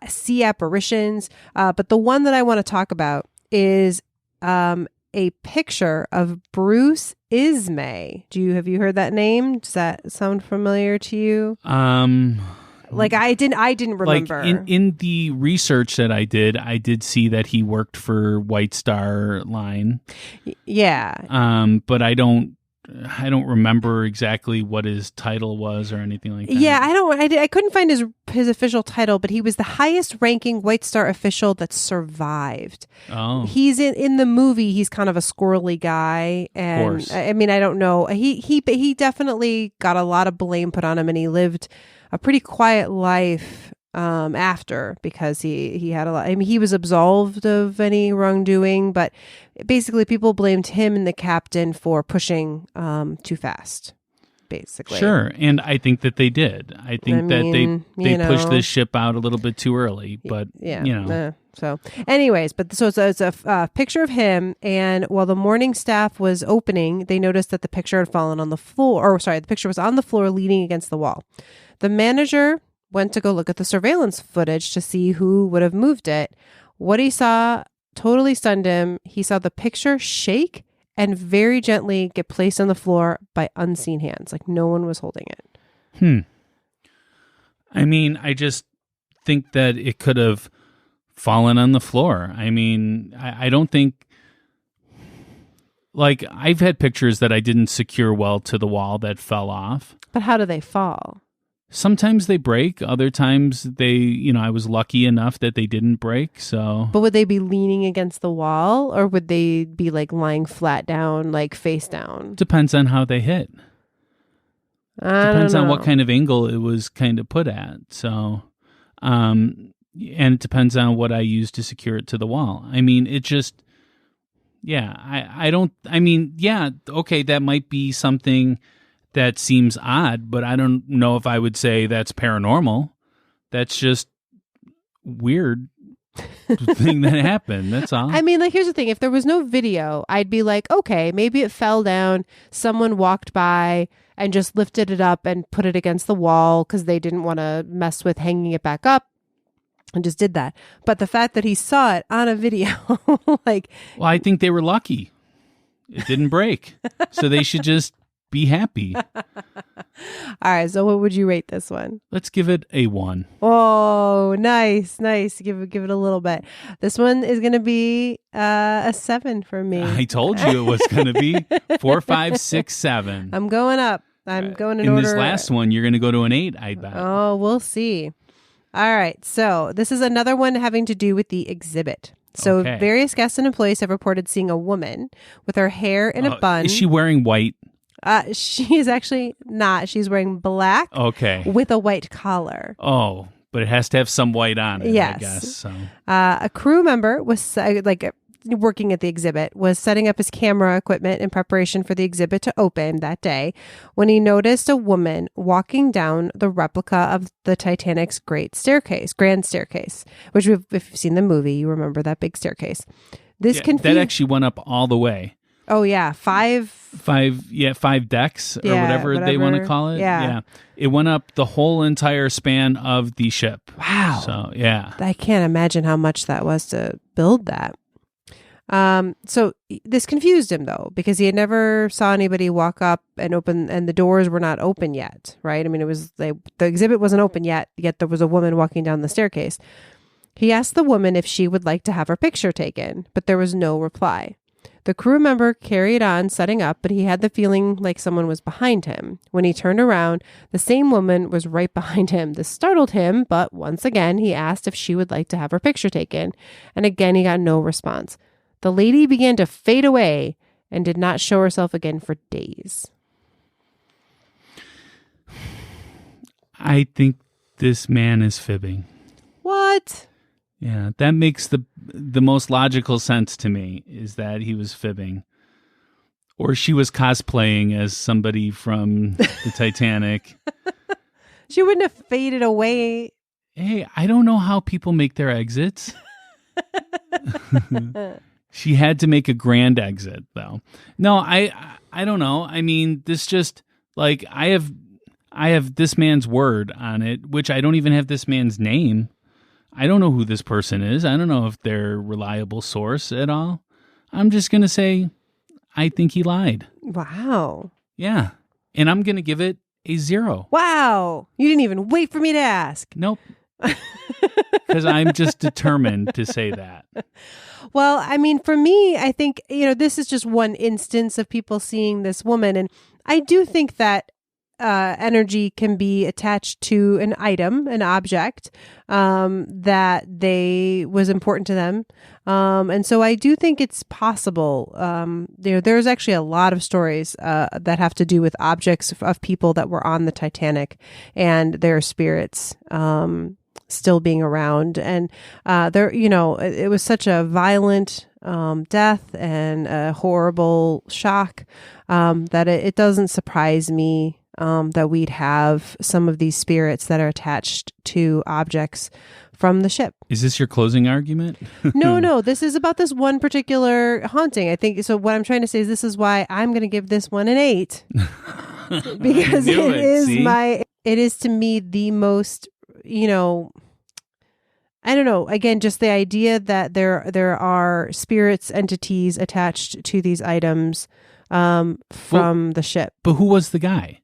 see apparitions. But the one that I want to talk about is a picture of Bruce Ismay. Have you heard that name? Does that sound familiar to you? Like I didn't remember. Like in the research that I did see that he worked for White Star Line. Yeah. But I don't I don't remember exactly what his title was or anything like that. Yeah, I couldn't find his official title, but he was the highest ranking White Star official that survived. Oh. He's in the movie, he's kind of a squirrely guy, and Of course. I mean, I don't know. He definitely got a lot of blame put on him, and he lived a pretty quiet life after, because he had a lot. I mean, he was absolved of any wrongdoing, but basically people blamed him and the captain for pushing too fast, basically. Sure, and I think that they did. I think that they pushed this ship out a little bit too early, but So anyways, it's a picture of him, and while the morning staff was opening, they noticed that the picture had fallen on the floor, the picture was on the floor leaning against the wall. The manager went to go look at the surveillance footage to see who would have moved it. What he saw totally stunned him. He saw the picture shake and very gently get placed on the floor by unseen hands, like no one was holding it. I mean, I just think that it could have fallen on the floor. I mean, I don't think... Like, I've had pictures that I didn't secure well to the wall that fell off. But how do they fall? Sometimes they break. Other times I was lucky enough that they didn't break. So, but would they be leaning against the wall, or would they be like lying flat down, like face down? Depends on how they hit. Depends on what kind of angle it was kind of put at. So, and it depends on what I used to secure it to the wall. I mean, it just, okay, that might be something that seems odd, but I don't know if I would say that's paranormal. That's just weird thing that happened. That's all. I mean, like, here's the thing. If there was no video, I'd be like, okay, maybe it fell down. Someone walked by and just lifted it up and put it against the wall because they didn't want to mess with hanging it back up and just did that. But the fact that he saw it on a video, well, I think they were lucky. It didn't break. So they should just be happy. All right, so what would you rate this one? Let's give it a 1. Oh, nice. Give it a little bit. This one is going to be a 7 for me. I told you it was going to be 4, 5, 6, 7. I'm going up. I'm going in order. This last one, you're going to go to an 8, I bet. Oh, we'll see. All right, so this is another one having to do with the exhibit. So various guests and employees have reported seeing a woman with her hair in a bun. Is she wearing white? She is actually not. She's wearing black with a white collar. Oh, but it has to have some white on it, yes. I guess. So. A crew member was working at the exhibit, was setting up his camera equipment in preparation for the exhibit to open that day when he noticed a woman walking down the replica of the Titanic's grand staircase, which if you've seen the movie, you remember that big staircase. That actually went up all the way. Oh yeah, 5 decks or whatever they want to call it. Yeah. It went up the whole entire span of the ship. Wow. So, yeah. I can't imagine how much that was to build that. So this confused him though, because he had never saw anybody walk up and open, and the doors were not open yet, right? I mean, the exhibit wasn't open yet there was a woman walking down the staircase. He asked the woman if she would like to have her picture taken, but there was no reply. The crew member carried on setting up, but he had the feeling like someone was behind him. When he turned around, the same woman was right behind him. This startled him, but once again, he asked if she would like to have her picture taken, and again, he got no response. The lady began to fade away and did not show herself again for days. I think this man is fibbing. What? Yeah, that makes the most logical sense to me, is that he was fibbing. Or she was cosplaying as somebody from the Titanic. She wouldn't have faded away. Hey, I don't know how people make their exits. She had to make a grand exit, though. No, I don't know. I mean, this just, like, I have this man's word on it, which I don't even have this man's name. I don't know who this person is. I don't know if they're a reliable source at all. I'm just going to say, I think he lied. Wow. Yeah. And I'm going to give it a 0. Wow. You didn't even wait for me to ask. Nope. Because I'm just determined to say that. Well, I mean, for me, I think, this is just one instance of people seeing this woman. And I do think that energy can be attached to an item, an object that was important to them. And so I do think it's possible. There's actually a lot of stories that have to do with objects of people that were on the Titanic and their spirits still being around. And it was such a violent death and a horrible shock that it doesn't surprise me that we'd have some of these spirits that are attached to objects from the ship. Is this your closing argument? No. This is about this one particular haunting. I think so. What I'm trying to say is this is why I'm going to give this one an 8 because it is to me the most, I don't know. Again, just the idea that there are spirits, entities attached to these items from the ship. But who was the guy?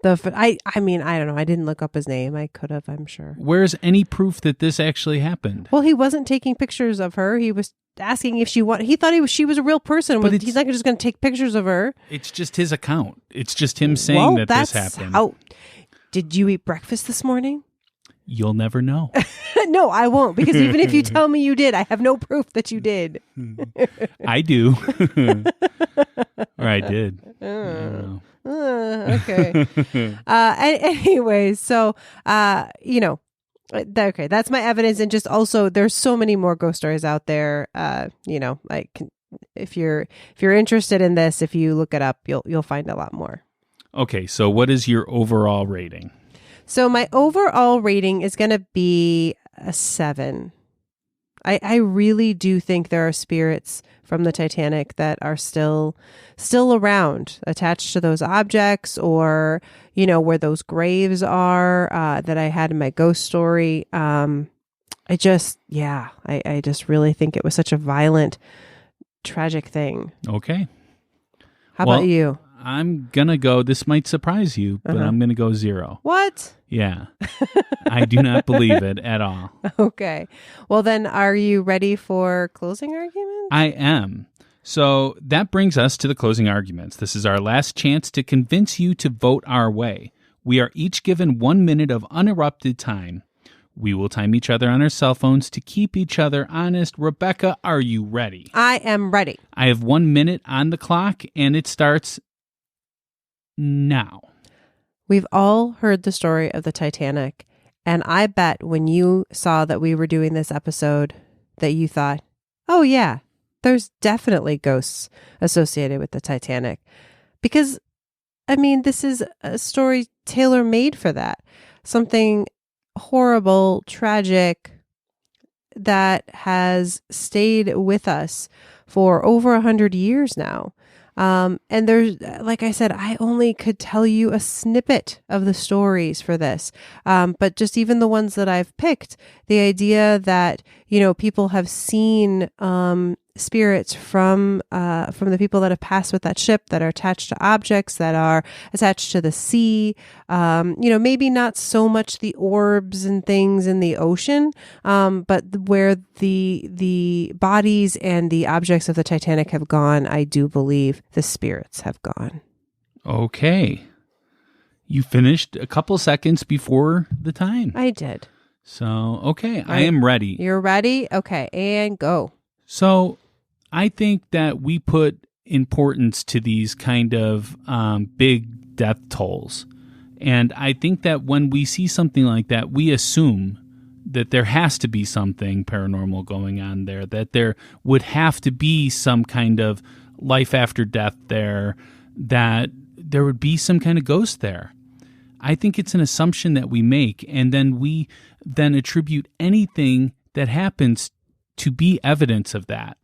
I mean, I don't know. I didn't look up his name. I could have, I'm sure. Where's any proof that this actually happened? Well, he wasn't taking pictures of her. He was asking if she wanted. He thought she was a real person. But he's not just going to take pictures of her. It's just his account. It's just him saying that this happened. Did you eat breakfast this morning? You'll never know. No, I won't. Because even if you tell me you did, I have no proof that you did. I do. Or I did. I don't know. Okay. Anyways, so okay, that's my evidence, and just also there's so many more ghost stories out there. If you're interested in this, if you look it up, you'll find a lot more. Okay, so what is your overall rating? So my overall rating is going to be a 7. I really do think there are spirits from the Titanic that are still around, attached to those objects, or where those graves are that I had in my ghost story. I just really think it was such a violent, tragic thing. Okay. How about you? I'm gonna go. This might surprise you, but I'm gonna go 0. What? Yeah, I do not believe it at all. Okay. Well, then, are you ready for closing arguments? I am. So that brings us to the closing arguments. This is our last chance to convince you to vote our way. We are each given 1 minute of uninterrupted time. We will time each other on our cell phones to keep each other honest. Rebecca, are you ready? I am ready. I have 1 minute on the clock, and it starts now. We've all heard the story of the Titanic, and I bet when you saw that we were doing this episode that you thought, oh yeah, there's definitely ghosts associated with the Titanic. Because, I mean, this is a story tailor-made for that. Something horrible, tragic, that has stayed with us for over 100 years now. And there's, like I said, I only could tell you a snippet of the stories for this. But just even the ones that I've picked, the idea that, people have seen, spirits from the people that have passed with that ship, that are attached to objects, that are attached to the sea, maybe not so much the orbs and things in the ocean, but where the bodies and the objects of the Titanic have gone, I do believe the spirits have gone. Okay. You finished a couple seconds before the time. I did. So, okay, I am ready. You're ready? Okay, and go. So, I think that we put importance to these kind of big death tolls. And I think that when we see something like that, we assume that there has to be something paranormal going on there, that there would have to be some kind of life after death there, that there would be some kind of ghost there. I think it's an assumption that we make, and then we then attribute anything that happens to be evidence of that.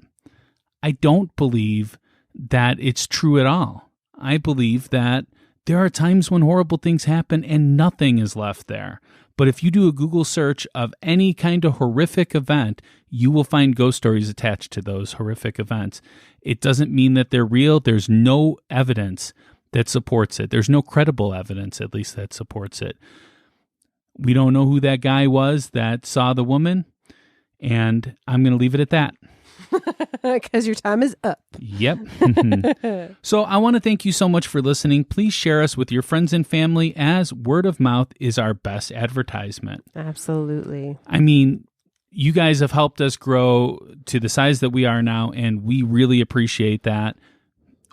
I don't believe that it's true at all. I believe that there are times when horrible things happen and nothing is left there. But if you do a Google search of any kind of horrific event, you will find ghost stories attached to those horrific events. It doesn't mean that they're real. There's no evidence that supports it. There's no credible evidence, at least, that supports it. We don't know who that guy was that saw the woman, and I'm going to leave it at that. Because your time is up. Yep. So I want to thank you so much for listening. Please share us with your friends and family, as word of mouth is our best advertisement. Absolutely. I mean, you guys have helped us grow to the size that we are now, and we really appreciate that.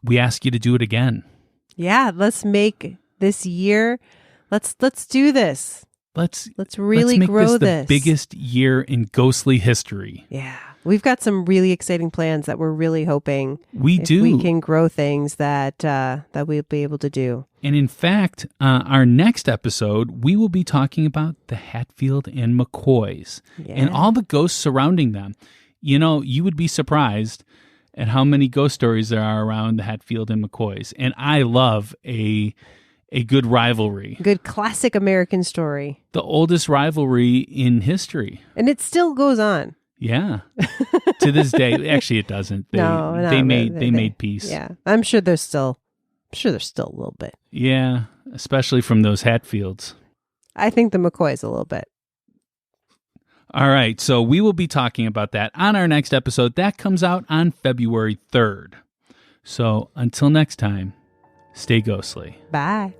We ask you to do it again. Yeah, let's make this year. Let's do this. Let's really make grow this the biggest year in ghostly history. Yeah. We've got some really exciting plans that we're really hoping we can grow things that we'll be able to do. And in fact, our next episode, we will be talking about the Hatfield and McCoys and all the ghosts surrounding them. You know, you would be surprised at how many ghost stories there are around the Hatfield and McCoys. And I love a good rivalry. Good classic American story. The oldest rivalry in history. And it still goes on. Yeah. To this day. Actually, it doesn't. They made peace. Yeah. I'm sure there's still a little bit. Yeah. Especially from those Hatfields. I think the McCoys a little bit. All right. So we will be talking about that on our next episode. That comes out on February 3rd. So until next time, stay ghostly. Bye.